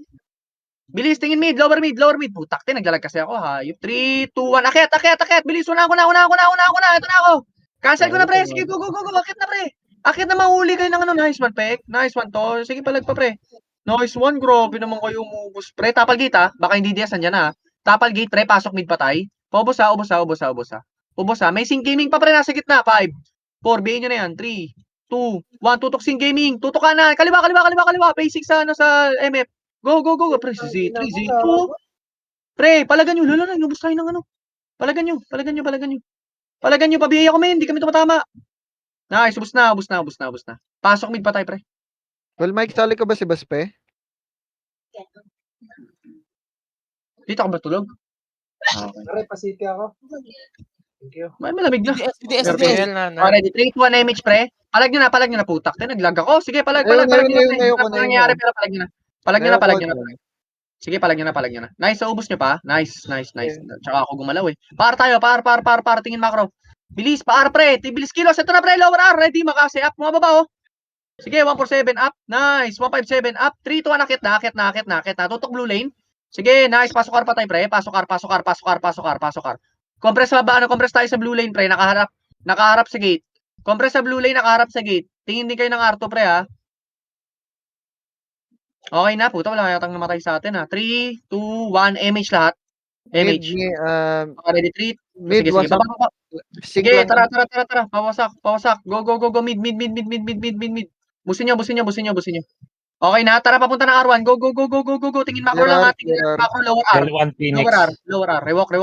Bilis, tingin mid. Lower mid. Putak, naglalag kasi ako, ha. 3, 2, 1. Akyat. Bilis, una ako na. Ito na ako. Cancel ko na, pre. Sige, go. Akyat na, pre. Akyat na, mahuli kayo ng ano. Nice one, Pek. Nice one to. Sige, palag pa, pre. Nice one. Grabe naman kayo umubos, pre. Tapal gate, ha. Baka hindi dias, nandyan, ha. Tapal gate, pre. Pasok mid patay. Ubos, ha. May Sing Gaming pa, pre. Nasa gitna. 5, 4. Bihin nyo na yan. 3, 2, 1. Tutok Sing Gaming. Tutok ka na. Kaliwa. Basic sa, ano, sa MF. Go. Pre, si Z3, Z2. Pre, palagan nyo. Lalo na, inubos tayo ng ano. Palagan nyo. Pabiyay ako, men. Hindi kami tumatama. Nice, ubos na. Pasok mid pa tayo, pre. Well, Mike, sali ka ba si Baspe? Dito ka ba tulog? Okay. Pare, pasiti ako. Thank you. May malamig na. SDS. RPL na. Already, 3, 2, 1 MH, pre. Palag nyo na. Putak. Naglag ako. Sige, palag nyo na. Palag nyo na. Palag nyo na. Sige, palag nyo na. Nice, ubos nyo pa. Nice. Tsaka ako gumalaw, eh. Par tayo. Tingin macro. Bilis, par, pre. Bilis kilos. Ito na, pre. Lower R. Ready, makasi. Up. Mga baba, oh. Sige, 147 up. Nice. 157 up. 3, 2, 1. Akit na. Tutok blue lane. Sige, nice. Pasok R pa tayo, pre. Pasok R. Compress tayo sa blue lane, pre. Nakaharap sa gate. Compress sa blue lane, nakaharap sa gate. Tingin din kayo ng R2, pre, ha. Okay na, puta. Wala yatang namatay sa atin, ha. 3, 2, 1. MH lahat. MH. Ready, 3. Sige. Baba. Sige, tara. Pawasak. Go. Mid. Busin nyo. Okay na, tara papunta ng R1. Go. Tingin macro lang, ha. Tingin macro lower R. L1 Phoenix. Lower R. Rewalk. 3,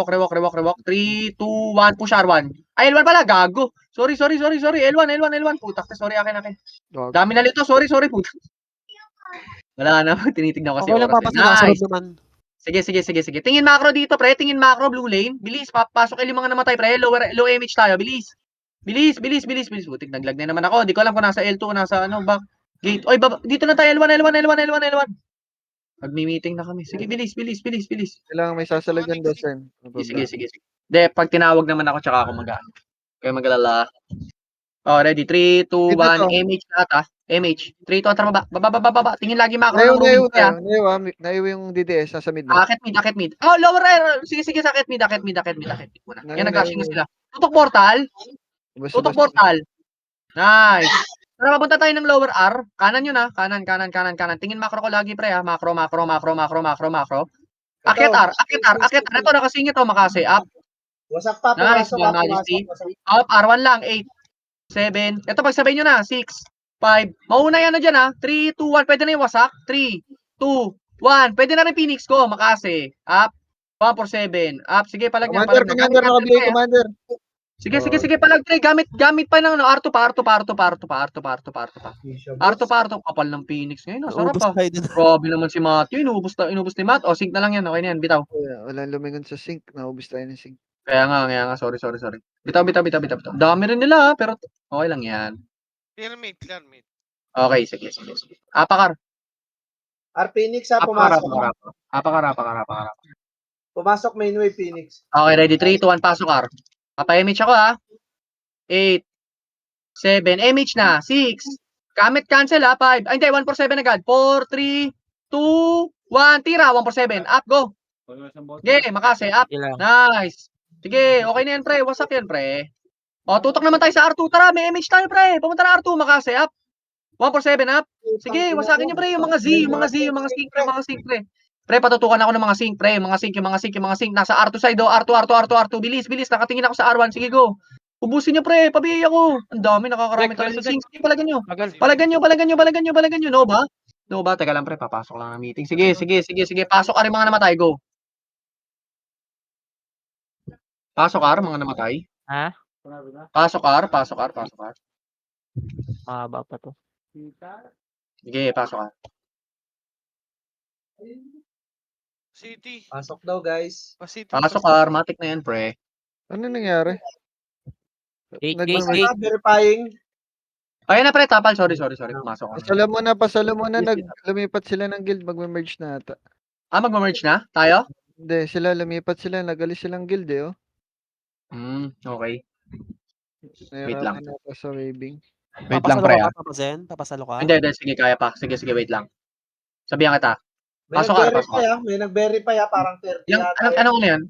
2, 1. Push R1. Ay, L1 pala. Gago. Sorry. L1. Putak. Sorry, akin. Dami na lito. Sorry, putak. Wala na. Tinitignan ko kasi Okay lang, oras. papasa na. Sunod naman. Sige. Tingin macro dito, pre. Tingin macro blue lane. Bilis. Pasok yung mga namatay, pre. Low MH tayo. Bilis. Butik, naglag na naman ako. Di ko alam kung nasa L2 o nasa ano, back gate. Oy, dito na tayo. L1. Magmi-meeting na kami. Sige, bilis. Kailangan may sasalagan daw, Sen. Sige. De, pag tinawag naman ako, tsaka ako mag-ano. Kayo mag-alala. Oh, ready. 3, 2, 1. MH lahat, ha. MH. 3, 2, 1. Tara, baba. Tingin lagi macro ng Ruby. Naiwi yung DDS. Nasa mid na. Akit mid. Oh, lower air. Sige. Sa akit mid. Yan, nag-rushing na sila. Tutok portal. Nice. Tara, mapunta tayo ng lower R. Kanan yun, ha. Kanan. Tingin macro ko lagi, pre, ha. Macro. Akit R. Ito, nakasingit, oh, makasi. Up. Wasak pa. Nice, Pumasok one pa. majesty. Up, R1 lang. 8, 7. Ito, pagsabay nyo na. 6, 5. Mauna yan na dyan ha. 3, 2, 1. Pwede na yung wasak. 3, 2, 1. Pwede na rin Phoenix ko. Makase. Up. 1 for 7. Up. Sige, palag niya. Commander, Palag na. commander, Gamit nakabigay, cancel, commander. Sige, sige, sige. Palag 3. Gamit pa ng R2 pa. R2 pa. R2 pa. R2 pa. R2 pa. R2 pa. R2 pa. R2 pa. R2 pa. Kapal ng Phoenix ngayon. Sarap Naubos pa. tayo dun. Grabe naman si Matthew. Inubos ni Matt. O, sync na lang yan. Okay na yan. Bitaw. Walang lumingon sa sink. Naubos tayo ng sink. Kaya nga. Sorry. Bitaw. Dami rin nila ha. Pero okay lang yan. Clear mid. Okay, sige. Apakar. R Phoenix ha, Apakar. pumasok. Pumasok mainway Phoenix. Okay, ready? 3, 2, 1. Pasok, R. Papa-image ako ha. 8, 7. Image na. 6. Gamit cancel ha. 5. Ay, hindi. 1 for 7 agad. 4, 3, 2, 1. Tira. 1 for 7. Up, go. Okay, makase. Up. Ilang. Nice. Sige, okay na yan, pre. Wasak yan, pre. O, tutok naman tayo sa R2. Tara, may image tayo, pre. Pumunta na R2. Makase. Up. 1 for 7. Up. Sige, wasakin niyo, pre. Yung mga sync, pre. Pre, patutukan ako ng mga sync, pre. Yung mga sync. Nasa R2 side, oh. R2. Bilis. Nakatingin ako sa R1. Sige, go. Ubusin niyo, pre. Pabiyay ako. Ang dami, nakakarami tayo. Sync. Sige, palagan niyo. Palagan niyo. No ba? Teka lang, pre. Papasok lang ng meeting. Sige. Pasok ka rin mga namatay. Go. Pasok ka mga namatay. Ha? Pasok ka. Mahaba pa to. Sige, pasok ka. City. Pasok daw, guys. Pasok ka. Matik na yan, pre. Ano nangyari? Gate. Verifying. Ayun na, pre. Tapal. Sorry. Pumasok ka. Pasalo muna. Lumipat sila ng guild. Magme-merge na ata. Magma-merge na? Tayo? Hindi, lumipat sila. Nagalis silang guild oh. Okay. Wait lang. Nahirapan ako sa waving. Wait lang, pre. Papasalo ka? Hindi. Sige, kaya pa. Sige, wait lang. Sabihan kita. May Pasok ka. nag-verify ha. May nag-verify ha. Parang 30 yata. Anong yan?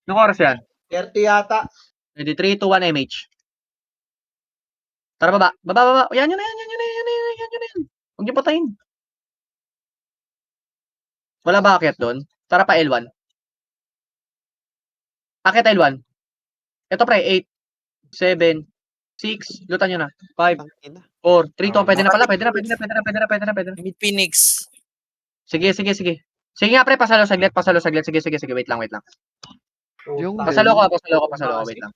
Anong oras yan? 30 yata. Ready, 3, 2, 1, MH. Tara, baba. Yan. Huwag niyo patayin. Wala ba akit doon? Tara pa L1. Akit L1. Ito, pre. 8, 7, 6. Lutan nyo na. 5, 4, 3, 2. Pwede na pala. Pwede na. Mid Phoenix. Sige. Sige nga, pre. Pasalo saglit. Sige. Wait lang. Yung Pasalo ko. Wait lang.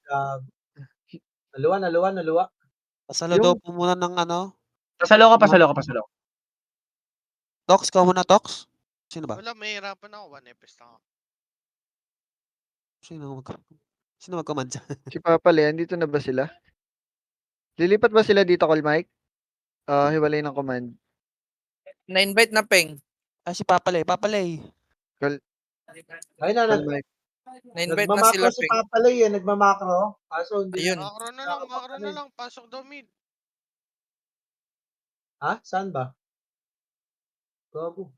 Naluwa. Pasalo daw po muna ng ano. Pasalo ko. Tox, ka muna, Tox? Sino ba? Wala, mahirapan ako. 1 FPS lang ako. Sino mag-command dyan? Si Papale, andito na ba sila? Lilipat ba sila dito, Call Mike? Hiwalay ng command. Na-invite na Peng. Si Papalay. Ay na, Call Mike. Na-invite na sila nagmamakro si Peng. Papalay eh. Nagmamakro. Kaso hindi. Ayun. Makro na lang. Pasok daw mid. Ha? Saan ba? Gago.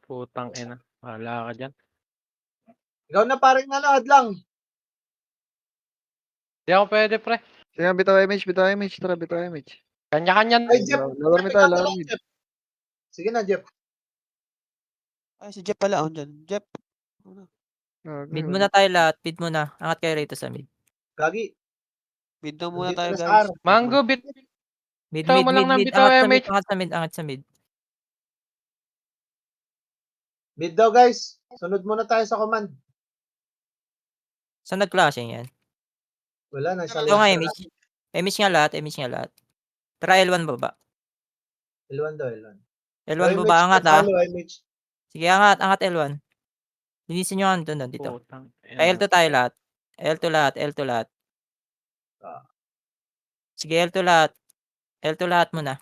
Putang ina. Wala ka dyan. Ikaw na paring hadlang. Di ako pwede, pre. Sige, bitaw image. Tara, bitaw image. Kanya-kanya. Ay, Jeff. Lawar mo tayo, lawar mo. Jeff. Sige na, Jeff. Si Jeff pala. Dyan. Jeff. Mid muna tayo lahat. Mid muna. Angat kayo rito sa mid. Gagi. Mid na muna Nandito tayo, na sa guys. R. Mango, bit. Mid. Bitaw mo lang ng bitaw, MH. Angat sa mid. Mid daw, guys. Sunod muna tayo sa command. Saan nag-clashing yan? Wala na. Ito nga, image. Image nga lahat. Tara, L1 baba. L1 daw. L1 baba, angat ha. MH. Sige, angat L1. Linisin nyo nga doon dito. Putang ina. L2 tayo lahat. L2 lahat. Sige, L2 lahat muna.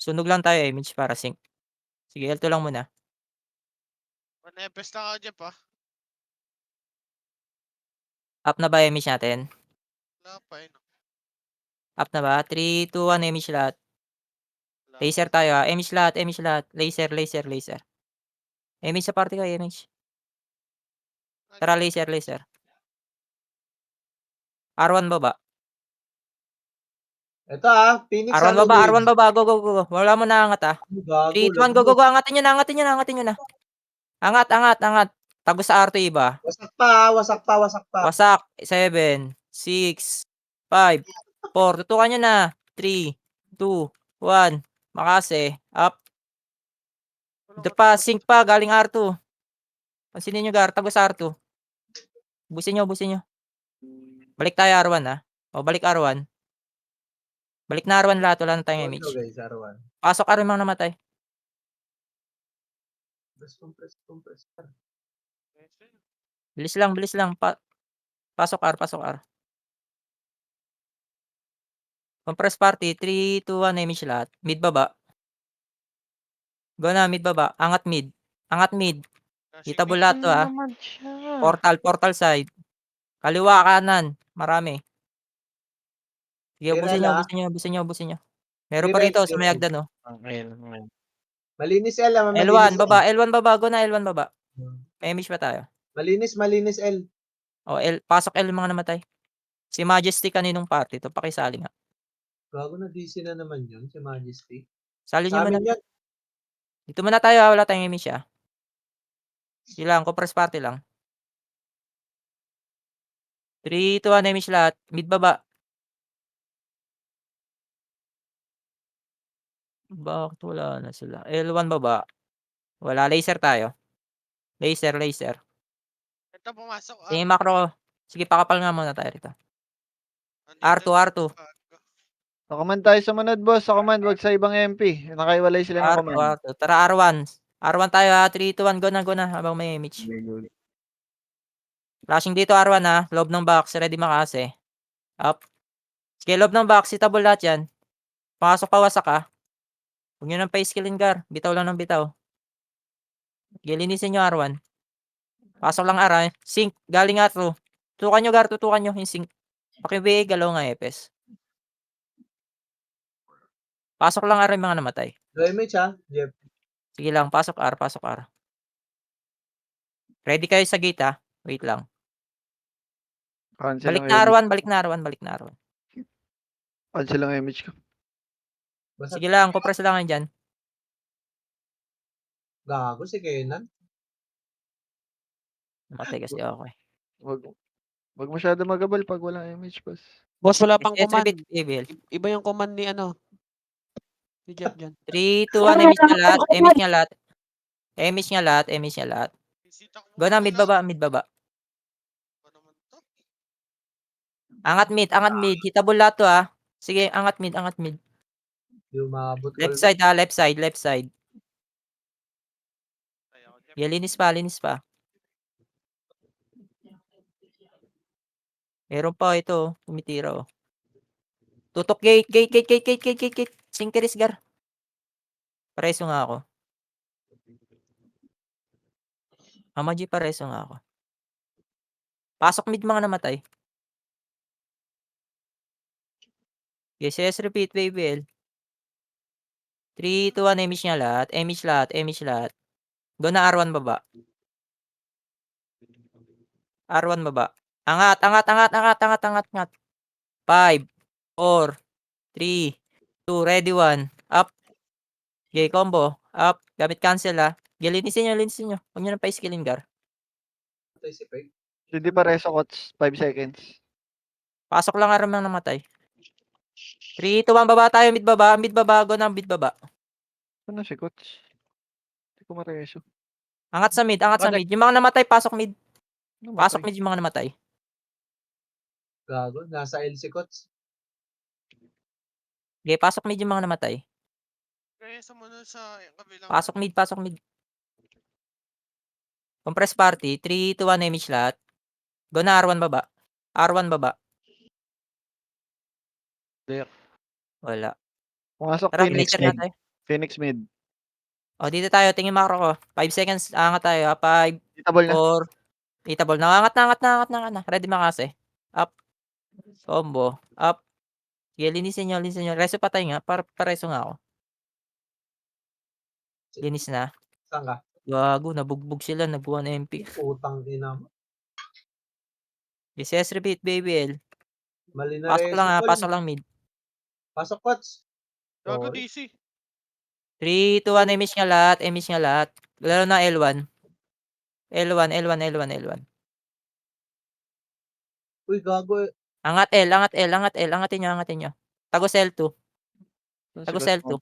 Sunog lang tayo, image para sync. Sige, L2 lang muna. 1 FPS lang ako, Jeff, ha. Up na ba image natin? Wala pa, eh. Up na ba? 3, 2, 1, image lahat. Laser tayo ha. Image lahat. Laser. Image sa party kayo, image. Tara, laser. R1 baba. Ito Phoenix. R1 baba. Go. Wala mo na angat ha. 3, 2, 1, go. Angatin nyo na. Angat. Tagos sa R2 iba. Wasak pa, wasak pa, wasak pa. Wasak. 7, 6, 5, 4. Tutukan nyo na. 3, 2, 1. Makase. Up. Ito pa. Sync pa. Galing R2. Pansinin nyo, Gar. Tagos sa R2. Busin nyo, busin nyo. Balik tayo R1, ha. O, balik R1. Balik na R1 lahat. Wala na tayong image. Guys, Arwan. Pasok R1 mga namatay. Compress. Bilis lang, bilis lang. Pasok R, pasok R. Compress party. 3, 2, 1. Image lahat. Mid baba. Go na, mid baba. Angat mid. Angat mid. Kita lahat to, ha. Portal side. Kaliwa, kanan. Marami. Sige, ubusin nyo. Meron pa rito sa may hagdan, oh. Okay. Malinis L, ah. L1 baba, L1 baba. Go na, L1 baba. May image pa tayo. Malinis L. O, pasok L mga namatay. Si Majesty kaninong party to? Pakisali nga. Gago na DC na naman yun, si Majesty. Sali nyo Sa muna. amin yan. Dito muna tayo, wala tayong image, ah. Silang, compress party lang. 3, 2, 1, image lahat. Mid baba. Bakit wala na sila? L1 baba. Wala, laser tayo. Laser. Ito pumasok. Sige, macro. Sige, pakapal nga muna tayo rito. R2. Sa command tayo sumunod, boss. Sa command, wag sa ibang MP. Nakaiwalay sila ng command. R2. Tara, R1. R1 tayo, ha. 3, 2, 1. Go na. Habang may image. Flashing dito, R1, ha. Loob ng box. Ready makase. Up. Sige, loob ng box. Hitable lahat yan. Pasok pa, wasak, ha. Huwag nyo nang pa-skillin, Gar. Bitaw lang ng bitaw. Gilinisin nyo, R1. Pasok lang, R, ha. Sync. Galing R2. Tutukan nyo, Gar. Tutukan nyo. Yung sync. Paki-VA, galaw nga, EPS. Pasok lang, R, yung mga namatay. Do image, ha, Jeff. Sige lang, pasok R. Ready kayo sa gate, ha. Wait lang. Cancel Balik ang na R1. Cancel ang image ko. Sige lang, compress lang dyan. Gago si Kenan. Namatay kasi ako, eh. Wag masyado magabal pag walang image, boss. Boss, wala pang SS command. repeat, Evil. Iba yung command ni ano. Si Jeff dyan. 3, 2, 1, image nga lahat. Image nga lahat. Go na, mid baba. Angat mid. Hitable lahat to, ha. Sige, angat mid. Yung umabot. Left side, ha. Left side. Yeah, linis pa. Meron pa ito, tumitira, oh. Tutok gate. Sinkeris, Gar. Pareso nga ako. Amaji, pareso nga ako. Pasok mid mga namatay. Yes, repeat, baby. 3, 2, 1, image nga lahat. Image lahat. Go na R1 baba. Angat. 5, 4, 3, 2, ready, 1. Up. Okay, combo. Up. Gamit cancel, ha. Linisin nyo. Huwag nyo nang pa-skillin, Gar. Hindi pa reso coach. 5 seconds. Pasok lang aram ng namatay. 3, 2, 1, baba tayo. Mid baba. Go na, mid baba. Ano si coach? Hindi ko mareso. Angat sa mid. Yung mga namatay, pasok mid. Ano Pasok matay? mid yung mga namatay. Gago, nasa L si Kots. Okay, pasok mid yung mga namatay. Pasok mid. Compress party. 3, 2, 1, image lahat. Go na R1 baba. Wala. Pumasok Tara, Phoenix laser na mid. tayo. Phoenix mid. O, dito tayo. Tingin macro ko. 5 seconds. Angat tayo. 5, Hitable na. 4. Hitable. Nangangat na. Ready makase. Up. Combo. Up. Sige, linisin nyo. Reso patay nga. Pareso nga ako. Linis na. Saan ka? Gago. Nabugbog sila. Nag-1 MP. Putang ina mo. SS repeat, baby L. Mali na reso. Pasok lang mid. Pasok Kots. Gago DC. 3, 2, 1, image nga lahat. Lalo na L1. L1, L1, L1, L1. Uy, gago eh. Angat L, angat L, angat L. Angatin nyo. Tagos L2. Tagos L2.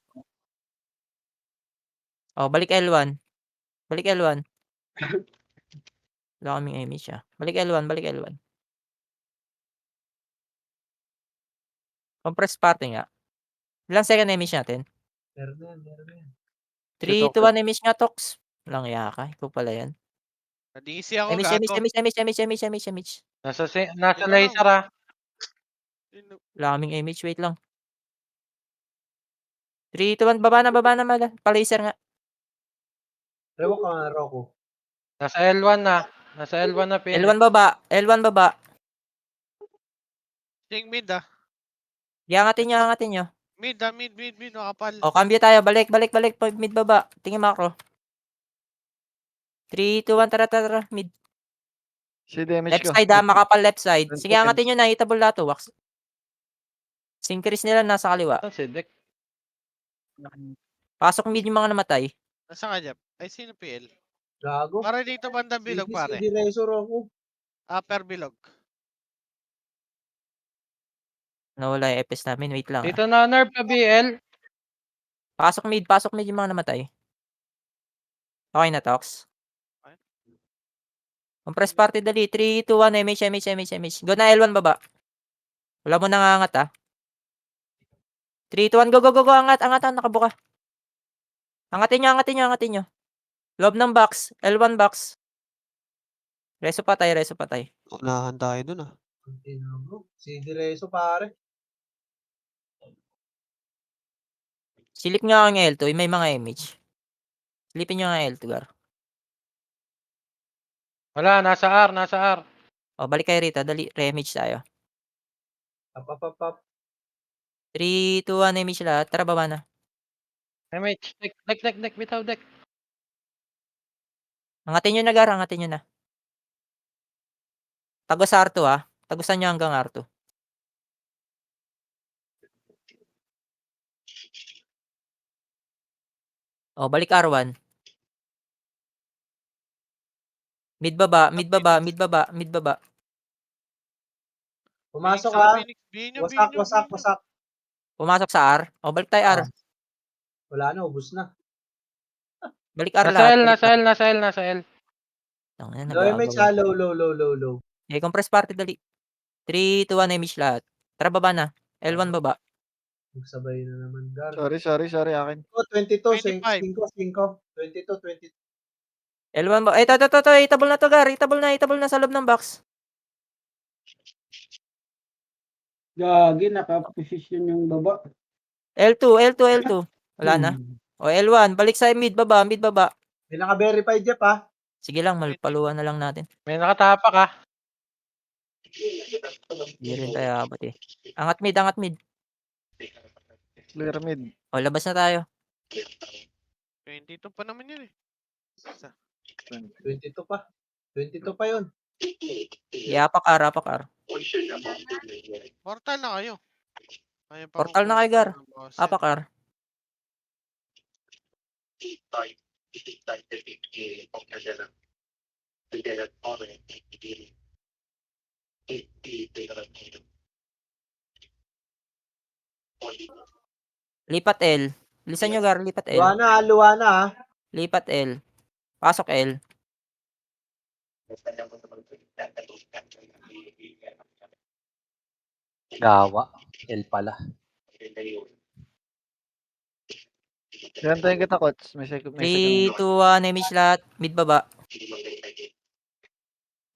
Oh, balik L1. Balik L1. Wala kaming image ah. Balik L1, balik L1. Compress party nga. Ilang second image natin? Meron na yan, meron na yan. 3, 2, 1 image nga, Tox. Walang iya ka. Ikaw pala yan. Na-DC ako, Image, gago. image. Nasa Yun na laser ah. Wala kaming image. Wait lang. 3, 2, 1. Baba na mala. Pa-laser nga. Rewa ka nga, Rocco. Nasa L1 na. Nasa L1 na Phoenix. L1 baba. L1 baba. Sing mid ah. Angatin nyo. Mid ah, mid, makapal. O, cambio tayo. Balik. Mid baba. Tingin macro. 3, 2, 1. Tara. Mid. Si damage Left ko. side ha. Makapal left side. 10 Sige, angatin nyo na. Hitable na to. Wax. Syncrease nila nasa kaliwa. Saan si Dek? Pasok mid yung mga namatay. Nasaan ka, Jeff? Ay, sino PL? Gago. Pare dito bandang bilog, pare. Hindi Reso, Rocco. Upper bilog. Nawala yung FS namin. Wait lang. Dito na nerf ka BL. Pasok mid yung mga namatay. Okay na, Tox. Compress party dali. 3, 2, 1. MH. Go na L1 baba. Wala mo nangangat ah. 3, 2, 1. Go. Angat. Nakabuka. Angatin nyo. Loob ng box. L1 box. Reso patay. Unahan tayo dun ah. Si Reso, pare. Silip nga ang L2. May mga image. Silipin nyo nga L2, Gar. Wala, nasa R. O, balik kayo rito. Dali. Re-image tayo. Up. 3, 2, 1. Image lahat. Tara, baba na. MH. Dek. Bitaw, Dek. Angatin nyo na, Gar. Tagos R2 ah. Tagusan nyo hanggang R2. O, balik R1. Mid baba. Pumasok Phoenix, ka. Phoenix. Bihin nyo. Wasak. Pumasok sa R. O, balik tayo R. Wala na, ubus na. Balik R lahat. Nasa L. Tangina, Low image ha, low. Okay, compress party dali. 3, 2, 1 image lahat. Tara, baba na. L1 baba. Magsabay na naman, Gar. Sorry, akin. 22, 25. 5. 22. L1 baba. Ito. Itable na to, Gar. Itable na sa loob ng box. Gagi, nakaposisyon yung baba. L2. Wala na. O, L1. Balik sa mid baba. May naka-verify, Jeff ha. Sige lang, malpaluan na lang natin. May nakatapak ah. Hindi rin tayo abot eh. Angat mid. Clear mid. O, labas na tayo. 22 pa naman yun eh. 22 pa. 22 pa yun. Apak R. Portal na kayo. Portal na kayo, Gar. Apak R. Lipat L. Bilisan nyo, Gar. Lipat L. Luwana ha. Lipat L. Pasok L. Gawa. L pala. Gantayin kita, Kots. May second. 3, 2, 1. Image lahat. Mid baba.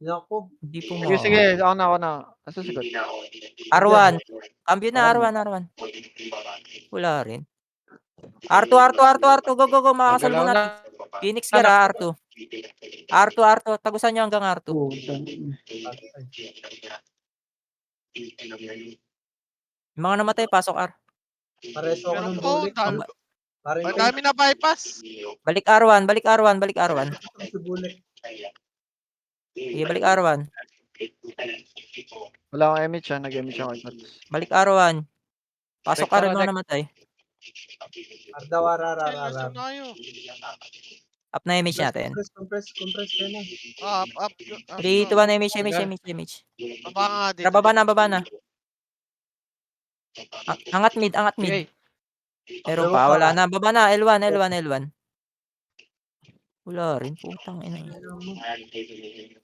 Naku. Hindi po mo. Sige. Ako na. Asa si Kots? R1. Cambio na, R1. Wala rin. R2. Go. Makakasalbo Galaw natin. na. Phoenix Gara, R2. R2. Tagusan nyo hanggang R2. Yung mga namatay, pasok R. Pareso ako ng Oh, bulik. ang dami na bypass. Balik R1. Si bulik. Sige, balik R1. Wala akong image ha. Nag-image ako. Kots. Balik R1. Pasok Deck R1 na, mga deck. namatay. Ardaw, Nasaan na kayo? Up na image natin. Compress kayo na. Up. 3, 2, 1, image. Baba nga dito. Tara, baba na. Angat mid. Sige. Meron pa, wala na. Baba na, L1. Wala rin, putang ina.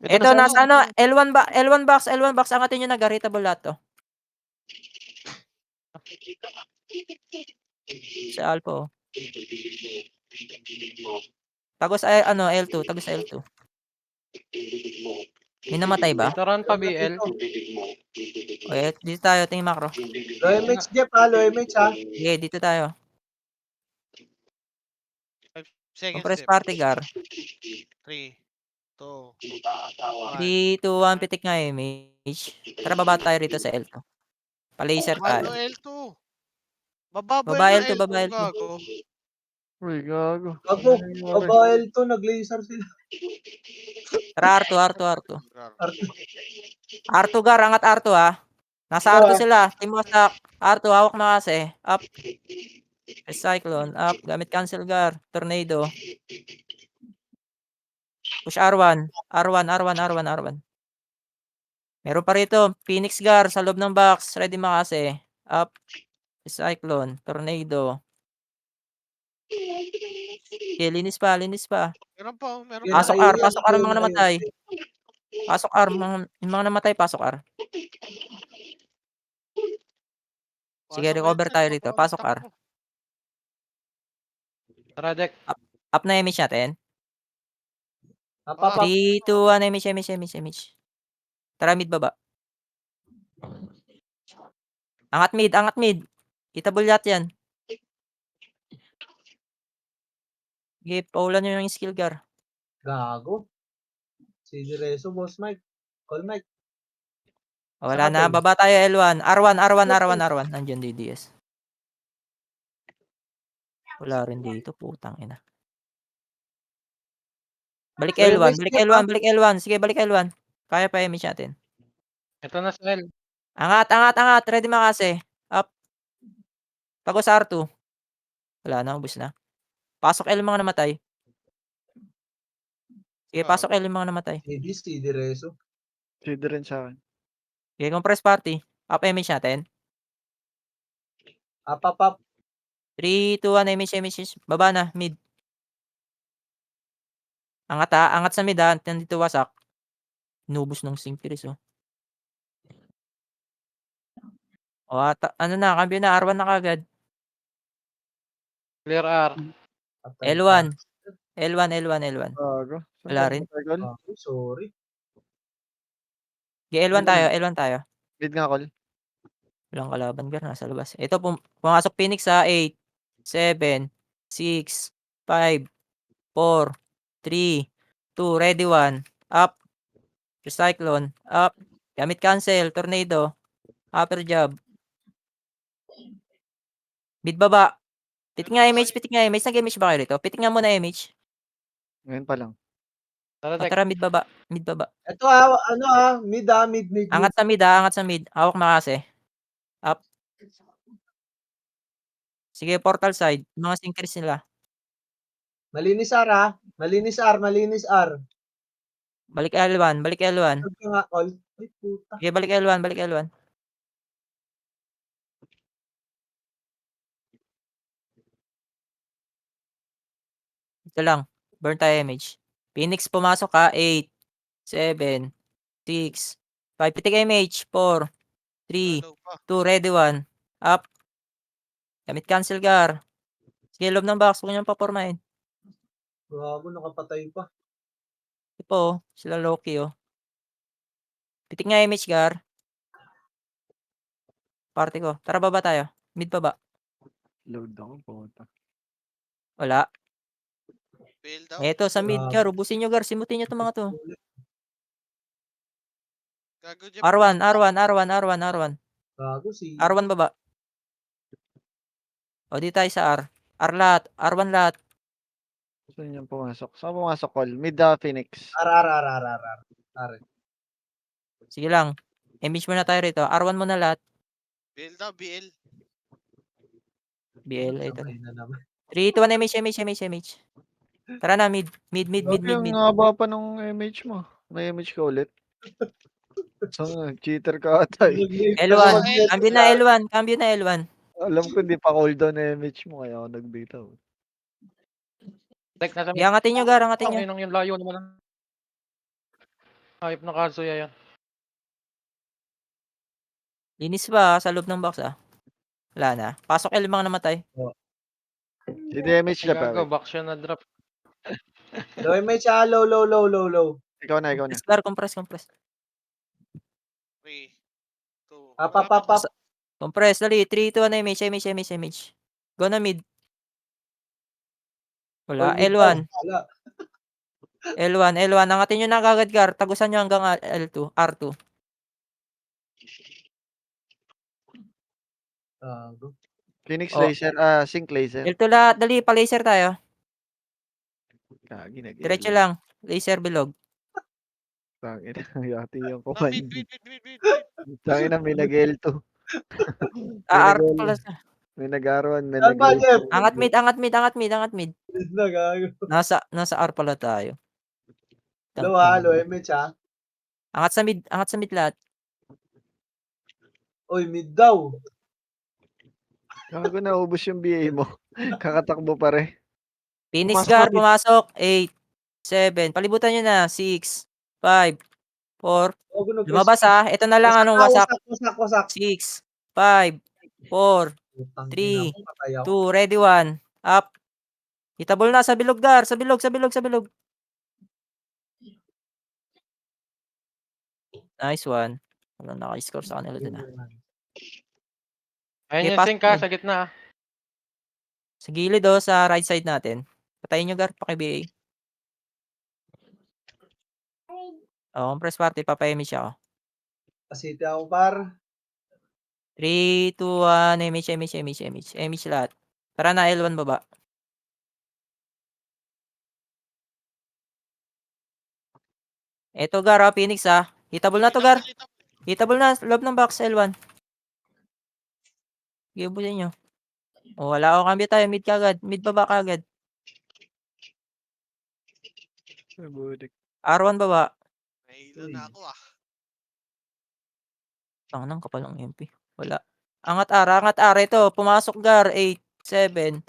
Ito, nasa ano, L1 box, angatin nyo na, garitable lahat to. Sa Alpha, oh. Tagos ay, L2. May namatay ba? Turan pa BL. Okay, dito tayo, tingin macro. Low image, Jeff, ha? Low image, ha? Okay, dito tayo. Second Compress step. party, Gar. 3, 2, 3, 2, 1, pitik nga image. Tara, baba tayo rito sa L2. Pa-laser tayo. L2. Baba L2, L2, gago. Uy, gago. Gago, mobile to, nag-laser sila. Tara, R2. R2, Gar, angat R2, ha. Nasa R2 sila. Team Wasak. R2, hawak na kasi. Up. Cyclone. Up. Gamit cancel, Gar. Tornado. Push R1. Meron pa rito. Phoenix, Gar, sa loob ng box. Ready makase. Up. Cyclone. Tornado. Okay, linis pa. Meron pa. Pasok R ang mga namatay. Pasok R. Yung mga namatay, pasok R. Sige, recover tayo rito. Pasok R. Tara, Jack. Up na image natin. Up. 3, 2, 1, image. Tara, mid baba. Angat mid. Kita bulyat yan. Sige, paulan nyo yung skill, Gar. Gago. Si Direso, boss Mike. Call Mike. Wala na. Baba tayo L1. R1. Nandiyan DDS. Wala rin dito. Putang ina. Balik L1. Sige, balik L1. Kaya pa image natin. Ito na sa L. Angat. Ready makase. Up. Tagos R2. Wala na. Ubus na. Pasok L mga namatay. Sige, pasok L yung mga namatay. Si Direso. Side rin sa akin. Sige, compress party. Up image natin. Up. 3, 2, 1, image. Baba na, mid. Angat sa mid, ha. Nandito wasak. Inubos ng Synchris, oh. O, ano na, cambio na, R1 na kagad. Clear R. L1. Gago. Wala rin. Sorry. Okay, L1 tayo. Mid nga, call. Walang kalaban, Gar, nasa labas. Ito, pumasok Phoenix sa 8, 7, 6, 5, 4, 3, 2, ready 1. Up. Cyclone. Up. Gamit cancel. Tornado. Upper jab. Mid baba. Pitik nga image. Nag-image ba kayo rito? Pitik nga muna image. Ngayon pa lang. Tara, O, Jack. tara, mid baba. Ito mid. Angat sa mid. Hawak na kasi. Up. Sige, portal side. Mga Synchris nila. Malinis R, ha? Malinis R. Balik L1. Huwag ka nga, call. Ay, puta. Sige, balik L1. Ito lang. Burn tayo image. Phoenix pumasok ka. 8, 7, 6, 5. Pitik image. 4, 3, 2, ready 1. Up. Gamit cancel, Gar. Sige, loob ng box. Huwag nyo papormahin. Gago, nakapatay pa. Ito po, sila Loki, oh. Pitik nga image, Gar. Party ko. Tara, baba tayo. Mid baba. Load ako, puta. Wala. Build out. Eto, sa mid, Gar. Ubusin nyo, Gar. Simutin nyo itong mga to. Gago, Jeff. R1. Gago, si... R1 baba. O, di tayo sa R. R lahat. R1 lahat. Saan yung pumasok? Saan pumasok, call? Mid Phoenix. R. Sige lang. Image muna tayo rito. R1 muna lahat. Build out, BL. BL, ito. Sabay na naman. 3, 2, 1, image. Tara na, mid. Grabe, ang haba pa nung MH mo. May MH ka ulit? Cheater ka ata eh. L1. Cambio na L1. Cambio na L1. Alam ko hindi pa cooldown na MH mo kaya ako nagbitaw. Like, nasa Iangatin nyo, Gar. Angatin nyo. yung layo naman. Hayop na Kazuya yan. Linis ba sa loob ng box Wala na. Pasok L mga namatay. Si DMH na Gago, pare. back siya na drop. Low image low. Ikaw na. Gar, compress. 3, 2. Up. Compress, dali. 3, 2, 1, image. Go na mid. Wala. L1. Wala. L1. Angatin nyo na kagad, Gar. Tagusan nyo hanggang L2. R2. Gago. Phoenix Oh. laser, sync laser. L2 lahat. Dali, pa-laser tayo. Kagi Diretso lang. Laser bilog. Tangin na, yati yung Mid. kumain. Tangin na, may nag-L2. R2 pala. May nag-R1, may Saan ba, Jeff? Angat mid. Na gago. Nasa R pala tayo. Low image Angat sa mid lahat. Uy, mid daw. Gago na, ubos yung BA mo. Kakatakbo pare. Phoenix Pumasok Gar, ka, mid. pumasok. 8, 7. Palibutan nyo na. 6, 5, 4. Lumabas Ito na lang anong wasak. Wasak. 6, 5, 4, 3, 2, ready 1. Up. Itabol na sa bilog, Gar. Sa bilog. Nice one. Walang naka-score sa kanila dun Ayun Okay, yung sync sa gitna. Sa gilid sa right side natin. Patayin nyo, Gar. Paki-BA. Compress party. Papayamage ako. Pasiti ako par. 3, 2, 1. Image lahat. Tara na, L1 baba. Eto, Gar, Phoenix Hitable na to, Gar. Hitable na, loob ng box, L1. Gibusin nyo. Wala ako cambio tayo, mid kagad. Mid baba kagad. R1 baba. Nahilo na ako Tanganang kapal ng MP. Wala. Angat R. Ito, pumasok, Gar. 8, 7,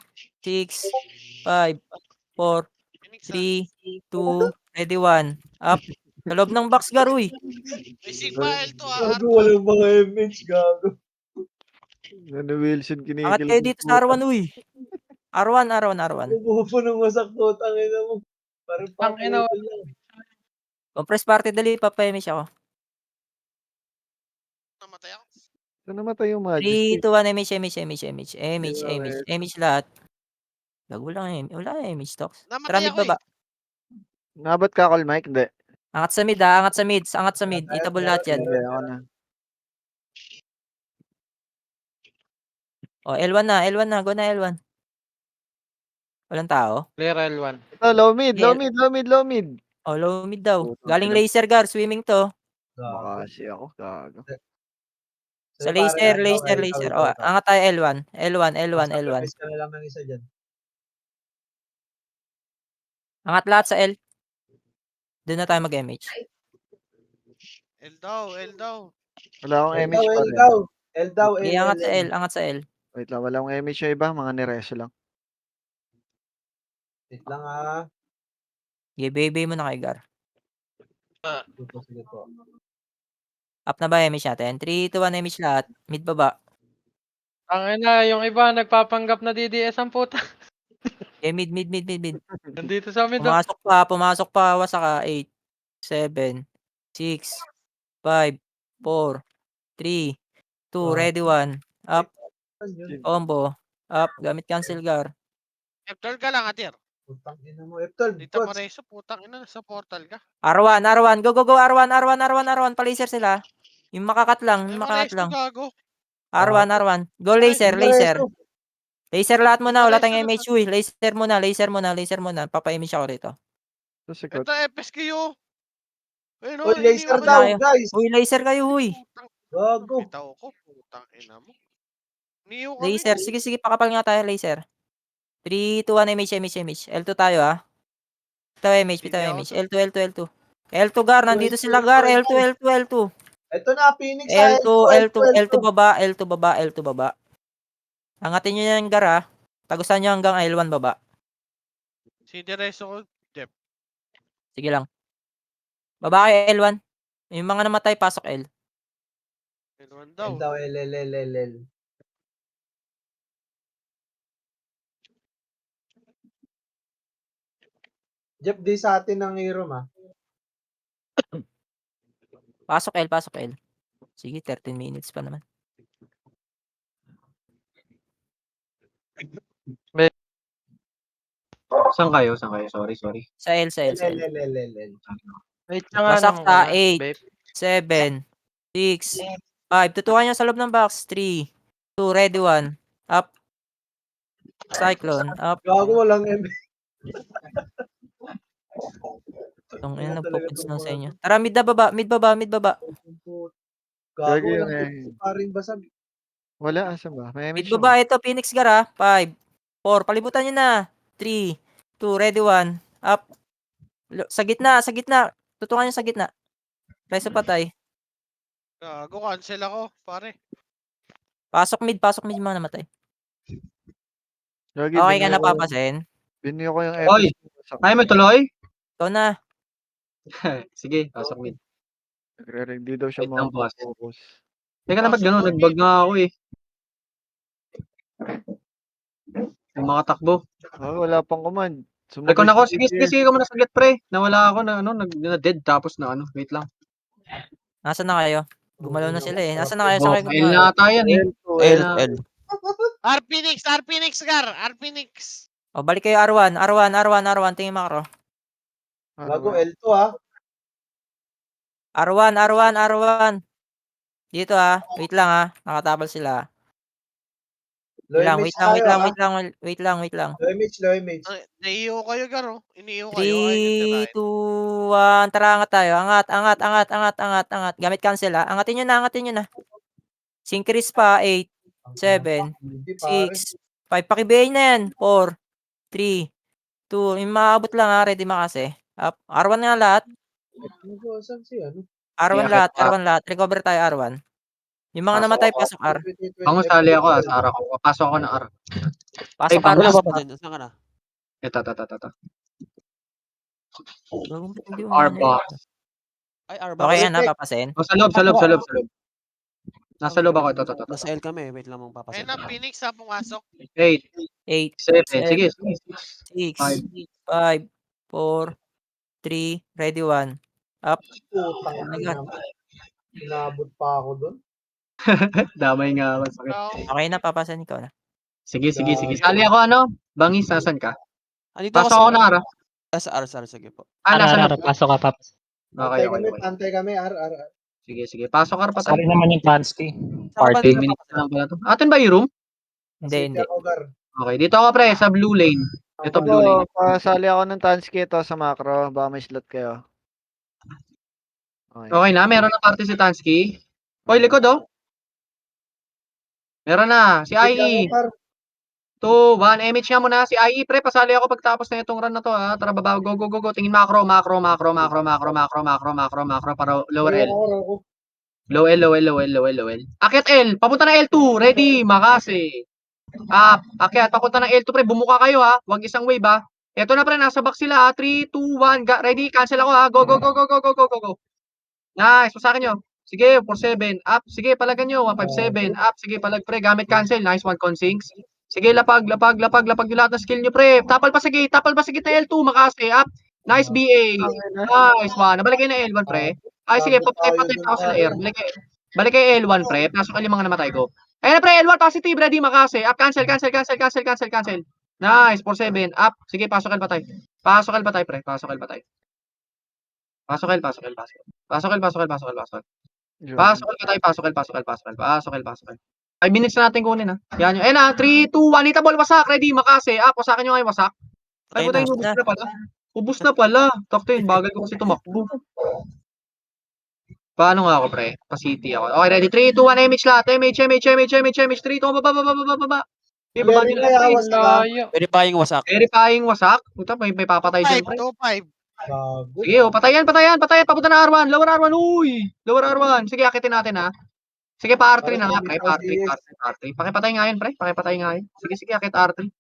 6, 5, 4, 3, 2, ready 1. Up. Sa loob ng box, Gar, uy. May Sigma L2 Gago, walang mga image, gago. Ano Wilson kinikil. Angat kayo dito sa R1, uy. R1. Umupo ng wasak po, tangina mo. Parang Tangina. Compress party, dali. Papayamish ako. Namatay ako. Saan namatay yung 3, Majesty? 2, 1, image lahat. Wala image talks. Tara, mid baba. Nabot ka, call Mike? Hindi. Angat sa mid. Itabol lahat yan. Hindi, ako na. L1 na. Go na L1. Walang tao. Clear L1. Ito, low mid. Yeah. Low mid. Low mid daw. Putang Galing ina. laser, Gar. Swimming to. Makasi ako, gago. Sa laser. Angat tayo L1. L1. Sacrifice ka na lang ng isa dyan. Angat lahat sa L. Doon na tayo mag-MH. L daw. Wala akong MH pa rin. L daw. Angat sa L. Wait lang, wala akong MH yung iba. Mga nireso lang. Wait lang Baby mo na kay Gar. Sige po. Up na ba MH natin? 3, 2, 1 MH lahat. Mid baba. Yung iba nagpapanggap na DDS ang puta. Mid. Nandito sa amin. Pumasok pa. Wasak ka. 8, 7, 6, 5, 4, 3, 2, ready 1. Up. Combo. Up. Gamit cancel, Gar. F12 ka lang, Atir. Putang ina mo. F12. Dito mo reso, putang ina, sa portal ka. R1. Go. R1. Palaser sila. Yung makakat lang. Gago. R1. Go laser. Laser lahat muna. Wala tayong MH. Uy. Laser muna. Papa-image ako rito. Ito, FSQ. Uy, laser daw, guys. Uy, laser kayo, huy. Gago. Bitaw ko, putang ina mo. Niyo kami. Laser. Sige. Pakapal nga tayo, laser. 3, 2, 1, image. L2 tayo, Bitaw MH, bitaw MH. L2, L2, L2. L2 Gar, nandito sila Gar. L2, L2, L2. Ito na, Phoenix sa L2, L2, L2 baba, L2 baba, L2 baba. Angatin nyo yan Gar ha. Tagusan nyo hanggang L1 baba. Si Direso ko. Sige lang. Baba kayo L1. Yung mga namatay, pasok L. L1 L daw. daw, L. Jeff, di sa atin ang hero, ma. Pasok L, pasok L. Sige, 13 minutes pa naman. Saan kayo? Sorry. Sa L, sa L, sa L. L. Wait lang nga Wasak ng ka, ano, 8, babe. 7, 6, 5. Tutukan nyo sa loob ng box. 3, 2, ready 1. Up. Cyclone. Up. Gago, walang M. Itong Wala ina talaga nagpo-pins tong lang mga sa inyo. Tara, mid na baba, mid baba, mid baba. Gago, Gagi yung walang paring basag. Wala, asan ba? May Mid MH baba, ito, Phoenix Gara. 5, 4, palibutan nyo na. 3, 2, ready 1. Up. Sa gitna, sa gitna. Tutukan nyo sa gitna. Reso patay. Gago, cancel ako, pare. Pasok mid yung mga namatay. Gagi, Okay ka na papasin? Binuyo ko yung Oy, FS. ay mo tuloy? Ito na. Sige, pasok mid. Nagre-ready daw siya Wait lang, boss. focus. Teka na ba't Pasok gano'n? mo, Nagbag nga ako eh. Yung mga takbo. Wala pang command. Recon ako. si Sige, DPS. ka muna saglit pre. Nawala ako na ano, na-dead tapos na ano. Wait lang. Nasaan na kayo? Gumalaw na sila eh. Nasaan na kayo? Saan kayo L gumalaw? na ata yan eh. L. R-Phoenix, Gar! R-Phoenix! O, balik kayo R1. R1. Tingin macro. Gago, L2, ha. R1. Dito Wait lang Nakatabal sila. Low image tayo, ha. Wait lang. Low image. Naiiyo kayo, Gar, oh. Iniiyo kayo. Ayaw nyo 3, tirahin. 2, 1. Tara, angat tayo. Angat. Gamit cancel Angatin nyo na. Syncrease pa. 8, 7, Hindi, pare. 6, 5. Pakibayin na yan. 4, 3, 2. Yung maabot lang Ready makase. Up. R1 nga lahat. Saan si ano? R1 Yakit lahat. Recover tayo R1. Yung mga namatay, pasok R. Ako sali ako Sara ko. Pasok ako ng R. Pasok R. Wala Pasok pa R. din. Saan ka na? Ito. Gagawin ba't hindi R umano? box. Ay, R Okay box. yan papasin. Oh, sa loob. Nasa loob ako. Ito. Nasa L kami. Wait lang mong papasin. Ayun na, Phoenix, pumasok. 8, 8, 7. 7, Sige. 6, 5, 4, 3, ready 1. Up. Putang ina. Inabot pa ako doon. Damay nga ako. Sakit. Okay na, papasin ikaw na. Sige. Sali ako ano? Bangis, nasan ka? Andito Pasok ako ako na R. sa R. Sige po. Nasa Ara, loob. pasok ka papas. Okay. Pantay kami, R. Sige. Pasok R pa tayo. Sorry naman yung Pansky. Saan ka ba 10 dito minutes papasin? na lang pala to. Atin ba yung room? Hindi. Ako, Gar. Okay, dito ako pre, sa blue lane. Ito blue lane. Pasali ako ng Tansky ito sa macro. Baka may slot kayo. Okay na, meron na party si Tansky. Hoy, likod oh. Meron na, si IE. 2, 1, MH nga muna. Si IE pre, pasali ako pagtapos na itong run na to ha. Tara baba, go. Tingin macro para lower L. Low L. Akyat L, papunta na L2. Ready, makase. Akyat, papunta ng L2 pre, bumuka kayo ha. Huwag isang wave ha. Ito na pre, nasa box sila ha. 3, 2, 1, ready, cancel ako ha. Go. Nice, pasakin nyo. Sige, 4-7, up. Sige, palagan nyo. 1-5-7, up. Sige, palag pre, gamit cancel. Nice, 1 consings. Sige, lapag yung lahat ng skill nyo pre. Tapal pa sa gitna L2, makase, up. Nice, BA. Nice, 1. Nabalik kayo na L1 pre. Ay, sige, patay ako sila air. Balik kayo L1 pre. Pasok kayo yung mga namatay ko. Ayun na pre, L1, positive, ready, makase. Up, cancel. Nice, 4-7, up. Sige, pasok L patay. Pasok L patay pre, Pasok L. Pasok L. 5 minutes na natin kunin ha. Yan yun. Ayun na, 3, 2, 1. Hita ball, wasak. Ready, makase. Wasakin nyo ngayon, wasak. Ay, Okay puta, ubus na pala. Takto yun, bagal ko kasi tumakbo. Paano nga ako, pre? Pa-city ako. Okay, ready? 3, 2, 1, MH lahat. MH. 3, 2, baba. Sige, baba nyo lang, pre. Layo. Verifying wasak. Verifying wasak. Puta, may papatay dyan, 5, pre. 2-5. Gago. Sige, patayan. Papunta na R1. Lower R1, uy. Lower R1. Sige, akitin natin, ha. Sige, pa R3 na nga, pre. Pa R3. Pakipatay nga yun, pre. Pakipatay nga yun. Sige, akit R3.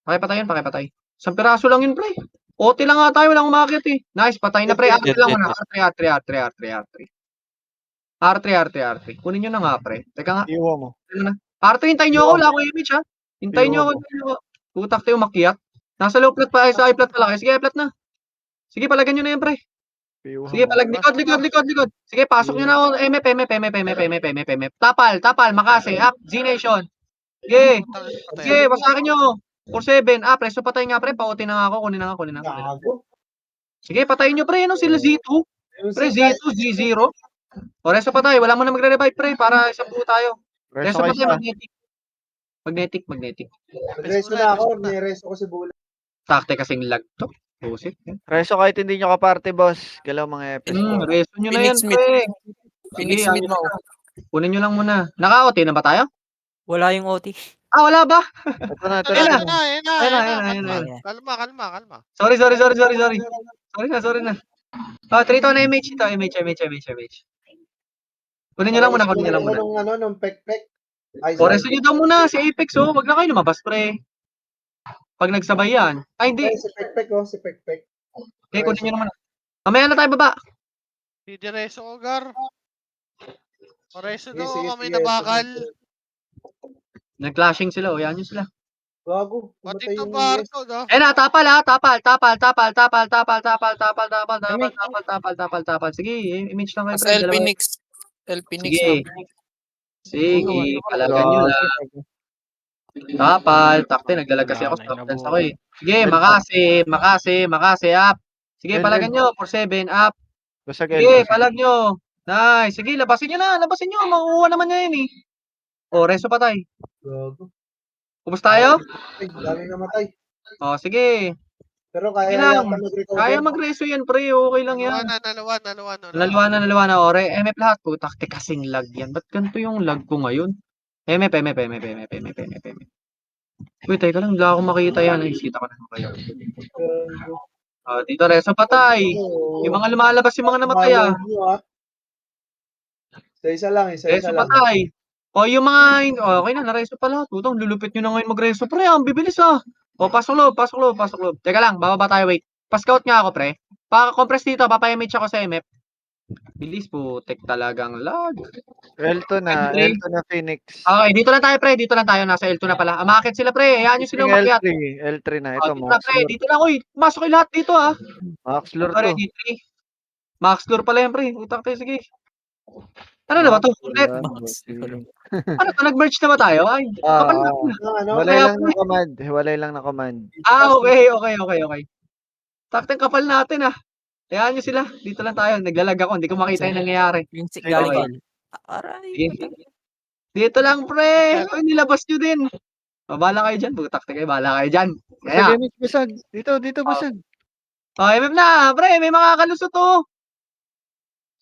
Pakipatay. Isang piraso lang yun, pre. OT lang nga tayo, walang umakit eh. Nice, patay na, pre. R3 lang muna. R3. Kunin nyo na nga, pre. Teka nga. Iwa mo. R3, hintayin nyo ako. Wala akong image, ha. Hintayin nyo ako. Putak tayo makiat. Nasa low plat pa, sa high plat pala. Sige, high plat na. Sige, palagyan nyo na yan, pre. Sige, likod. Sige, pasok nyo na ako. MF. Tapal, Makase, up, Z-Nation. Sige, wasakin nyo. 4-7, preso patay nga, pre. Pauti na nga ako, kunin na nga. Gago. Sige, patayin nyo, pre. Ano sila Z2? Pre, Z2, Z0. O, reso patay. Wala mo na magre-revive, pre. Para isang buo tayo. Reso patay, magnetic. Reso na ako. Nireso ko si Bula. Takte kasing lag to. Busit. Reso kahit hindi nyo kaparte, boss. Galaw mga FS. Reso nyo na yan, Phoenix Smith. pre. Phoenix Sige, Smith mo. kunin nyo lang muna. Naka-OT na ba tayo? Wala yung OT. Wala ba? Ito na. Ayun. Kalma. Sorry na. 3 na MH ito. MH. Kunin nyo lang muna. Nung pek-pek. Ay, O, reso nyo daw muna. Si Apex, oh. Wag na kayo lumabas, pre. Pag nagsabay yan. Ay, hindi. Si pek-pek. Okay, kunin nyo naman. Mamaya na tayo baba. Didireso ko, Gar. Pareso daw Sige, kami sige, na bakal. Nag-clashing sila, o. Yan yun sila. Gago. Pati to Barto, no? Eh na, tapal. Sige, image lang kayo, Sa pre. El Dalawa. Phoenix Sige. na. Sige, palagan nyo lang. Tapal, takte, naglalag kasi ako. Stop dance ako eh. Sige, Makase, up. Sige, palagan nyo, 4-7, up. Sige, palag nyo. Nice. Sige, labasin nyo na. Makukuha naman niya yun eh. O, reso patay. Gago. Ubus tayo? Ay, dami namatay. O, sige. Pero Sige kaya lang. yata mag-recover. Kaya mag-reso yan, pre. Okay lang yan. Nalawa na. Nalawa na. Ore, MF lahat. Putak, kasing lag yan. Ba't ganito yung lag ko ngayon? MF. Wait, teka lang. Wala akong makita yan. Ay, kita ko na kayo. Dito, reso patay. Yung mga lumalabas yung mga namatay ah. Isa lang. Reso patay. O, yung mga, okay na, nareso pa lahat. Putang, lulupit nyo na ngayon mag-reso, pre. Ang bibilis ah. O, pasok loob. Teka lang, bababa tayo, wait. Pa-scout nga ako, pre. Pa-compress dito, papayamage ako sa MF. Bilis po, tek talagang lag. L2 na Phoenix. Okay, dito lang tayo, pre. Dito lang tayo, nasa L2 na pala. Amakit sila, pre. Hayaan nyo sila umakyat. L3 na. Ito, Dito na, pre. Dito lang, uy. Masok kayo lahat dito, ah. Max lure Sorry, to. D3. Max lure pala yan, pre. Utang tayo, sige. Ano na ba to? Ulit. Ano to? Nag-merge na ba tayo? Ay, kapal na. Hiwalay lang na command. Okay. Taktang kapal natin, ah. Hayaan nyo sila. Dito lang tayo. Naglalag ako. Hindi ko makita yung nangyayari. Yung Okay. galing. Aray. Sige. Dito lang, pre. Ay, nilabas nyo din. Bahala kayo dyan. Butak kayo. Bahala kayo dyan. Kaya. Basag. Dito, basag. MF na, pre. May makakalusot, oh.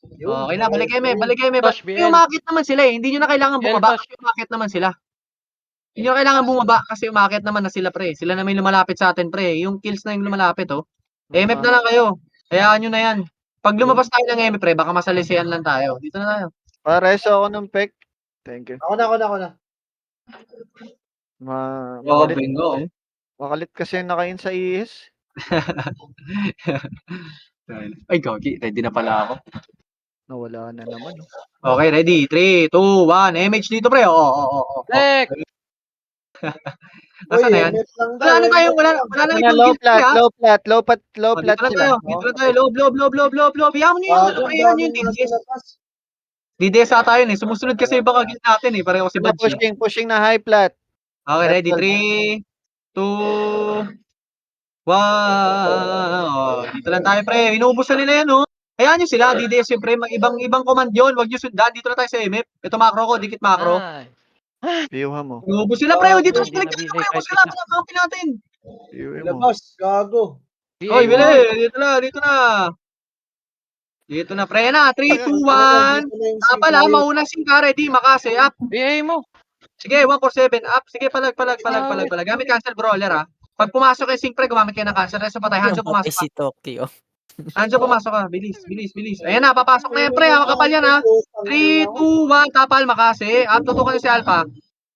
Okay na. Balik kayo, may. Tosh, May BL. umakit naman sila, eh. Hindi nyo na kailangan bumaba. Kasi umakit naman sila. Hindi nyo kailangan bumaba kasi umakit naman na sila, pre. Sila na may lumalapit sa atin, pre. Yung kills na yung lumalapit, oh. MF na lang kayo. Hayaan nyo na yan. Pag lumabas tayo ng MF, pre, baka masalisihan lang tayo. Dito na tayo. Pareso ako ng pek. Thank you. Ako na. Bingo. Makalit kasi yung nakain sa IS. Ay, gagi. Ready na pala ako. Nawala na naman. Okay, ready. 3, 2, 1. MH dito, pre. Oo. Tek! Nasaan na yan? Wala na tayo. Wala na ibang Low kills, pre, ha? plat Dito na tayo. Loob. Yaman nyo yun. Pre, yan yung DDS. DDS ata yun, eh. Sumusunod kasi yung baka kill natin, eh. Pareho si Badge. Pushing na high plat. Okay, ready. 3, 2, 1. Dito lang tayo, pre. Inuubos na nila yan, oh. Hayaan nyo sila. DDS yung pre. Ibang command yun. Huwag nyo sundan. Dito na tayo sa MF. Ito macro ko. Dikit macro. Piyuha mo. Inuubos sila, pre. Dito sila. Inuubos sila. Kampi natin. Piyuha mo. Labas, gago. Oy, bili. Dito na, pre na. 3, 2, 1. Pala, mauna sing ka. Ready, Makase. Up. BA mo. Sige, 147 up. Sige, palag. Gamit cancel brawler ha. Pag pumasok yung sync pre, gumamit kayo ng cancel. Reso patay. Hanjo, pumasok ka. Si Tokyo. Hanjo, pumasok ka. Bilis. Ayan na, papasok na yan pre. Makapal yan ha. 3, 2, 1, tapal, makasi. Up, tutukan niyo si Alpha.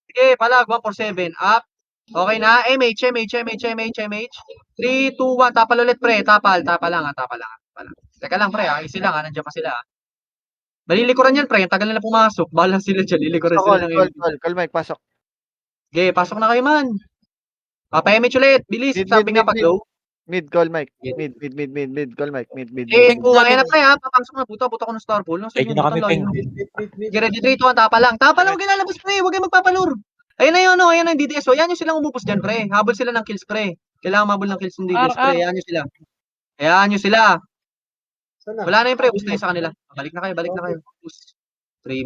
Sige, palag, 147 up. Okay na. MH. 3, 2, 1, tapal ulit pre. Tapal lang. Teka lang pre ha. Easy lang ha. Nandiyan pa sila ha. Malilikuran yan pre. Ang tagal na pumasok. Bahala sila dyan. Lilikuran sila ng MH. Call Mike, pasok. Okay, pasok na kayo man. Pa-MH ulit. Bilis. Sabi nga pag low. Mid, call Mike. Mid, call Mike. Mid. Eh, ayan na pre ha. Papasok na. Puta ko ng star pool. Medyo na kami, Peng. Ready 3, 2, 1, tapa lang. Huwag kayo lalabas pre. Huwag kayo magpapalur. Ayun na yun, ayan na yung DDSO. Yan yung silang umupos dyan pre. Habol sila ng kills pre. Kailangan mabol ng kills ng DDS pre. Ayan nyo sila. Wala na yun pre. Ubus na yun sa kanila. Balik na kayo. 3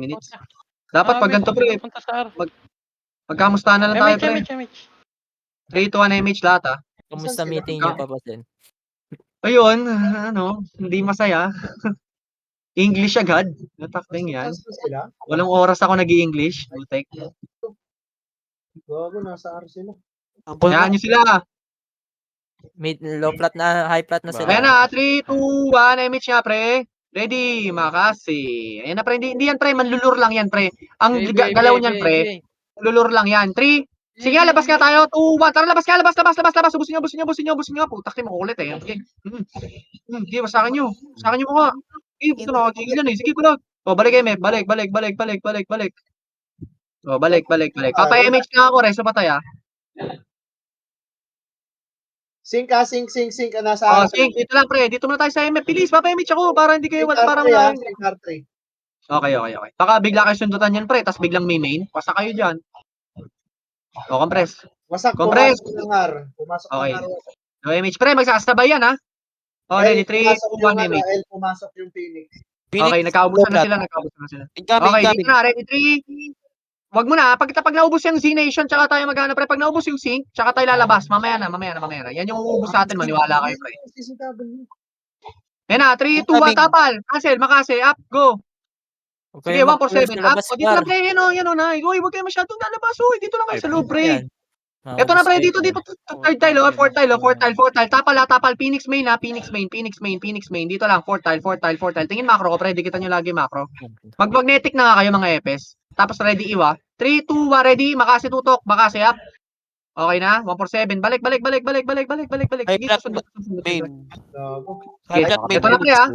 minutes. Dapat pag ganito pre. Magkamusta na lang tayo pre. 3, 2, 1 MH lahat ha. Kumusta meeting niyo pa ba din? Ayun, hindi masaya. English agad. Natakling yan. Walang oras ako nag-i-English. Butek. Gago, nasa R sila. Ayan nyo sila. Low plat na, high plat na sila. Ayan na, 3, 2, 1, MH nga pre. Ready, makasi. Ayan na pre, hindi yan pre, manlulur lang yan pre. Ang galaw niyan pre, lulur lang yan. 3, sige, labas nga tayo. 2, 1, tara labas. Ubusin nyo. Putak mo ulit eh. Okay. Sige, wasakin nyo mukha. Sige, gusto na ako yan eh. Sige, kulag. O, balik kayo, balik. O, balik. Papa-MH nga ako, reso patay ah. Sync. Nasa Oh, R3. sync, dito lang pre. Dito muna tayo sa MF. Please, Papa-MH ako para hindi kayo parang Sync R3. Okay. Baka bigla kayo sundutan yan pre, tapos biglang may main. Pasa kayo dyan. O, compress. Wasak, Compress. pumasok ng R. Okay. O, MH pre, magsasabay yan ha. O, ready, 3, 2, 1, MH. Pumasok yung Phoenix. Okay, nagkaubusan na sila. Okay, dito na, ready, 3. Wag mo na, pag naubos yung Z-Nation, tsaka tayo magana pre. Pag naubos yung sync, tsaka tayo lalabas. Mamaya na. Yan yung uubos sa atin, maniwala kayo pre. Yan na, 3, 2, 1, tapal. Cancel, makasi, up, go. Sige, 1 for 7, up. O, dito na pre, yan o na. Uy, huwag kayo masyadong lalabas. Uy, dito lang kayo sa loob pre. Ito na pre, dito, third tile, fourth tile. Tapal, Phoenix main. Dito lang, fourth tile. Tingin macro ko pre, dikitan nyo lagi macro. Mag-magnetic na nga kayo mga epes. Tapos ready iwa. 3, 2, 1, ready. Makasi tutok. Makasi up. Okay na. 1 for 7. Balik. Sige, susunod. Ito na pre ha.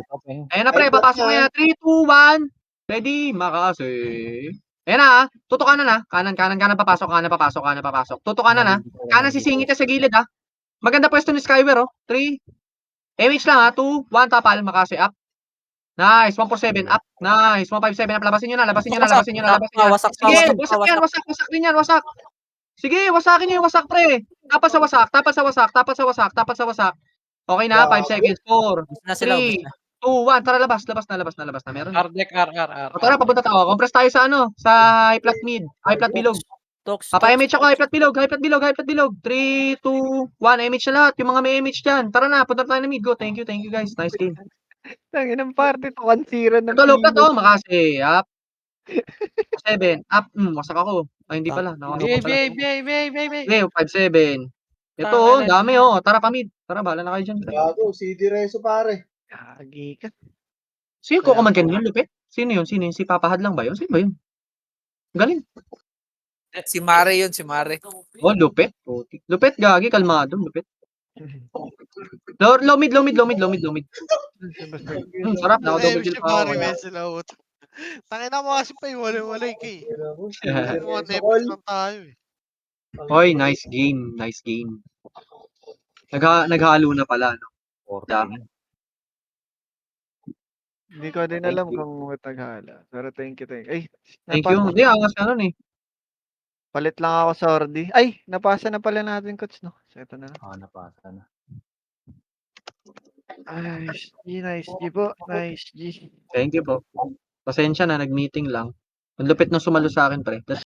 Ayan na pre. Papasok na yan. 3, 2, 1. Ready. Makasi. Ayan na ha. Tutukan na. Kanan papasok. Tutukan na. Kanan sisingit sa gilid ha. Maganda pwesto ni Skywer oh. 3. MH lang ha. 2, 1. Tapal. Makasi up. Nice, 1 for 7 up. Nice, 157 up. Labasin nyo na. Wasak. Sige, wasak din yan. Sige, wasakin nyo yung wasak pre. Tapat sa wasak. Okay na, 5 seconds. 4, 3, 2, 1. Tara, labas na. Meron. R-deck, R. O tara, papunta tayo. Compress tayo sa sa high plat mid. High plat bilog. Papa-MH ako, high plat bilog. 3, 2, 1. MH na lahat. Yung mga may MH dyan. Tara na, punta tayo na mid. Go. Thank you guys. Nice game. Tangin ng party to, 1-0 na. Ito, low plat oh, makasi. Up. 7. Up. Wasak ako. Ay, hindi pala. Okay, 5-7. Ito oh, dami oh. Tara pa mid. Tara, bahala na kayo dyan. Gago, CD Reso pare. Gagi ka. Sino ko man yun, Lupit? Sino yun? Si Papahad lang ba yun? Sino ba yun? Galing. Si Mare yun. Oh, Lupit. Lupit, gagi. Kalmado, Lupit. Low mid. Sarap na ako double kill pa ako. Tangin na mo kasi pa yung wala kay. Mga All. lang tayo eh. Hoy, nice game. Naghalo na pala, no? Dami. Hindi ko din alam kung mataghala. Pero thank you. Ay, Thank you. Hindi, angas ka nun eh. palit lang ako sa Ordi. Ay, napasa na pala natin, coach, no? So, ito na. Napasa na. Nice G po. Nice G. Thank you po. Pasensya na, nag-meeting lang. Ang lupit nung sumalo sa akin, pre.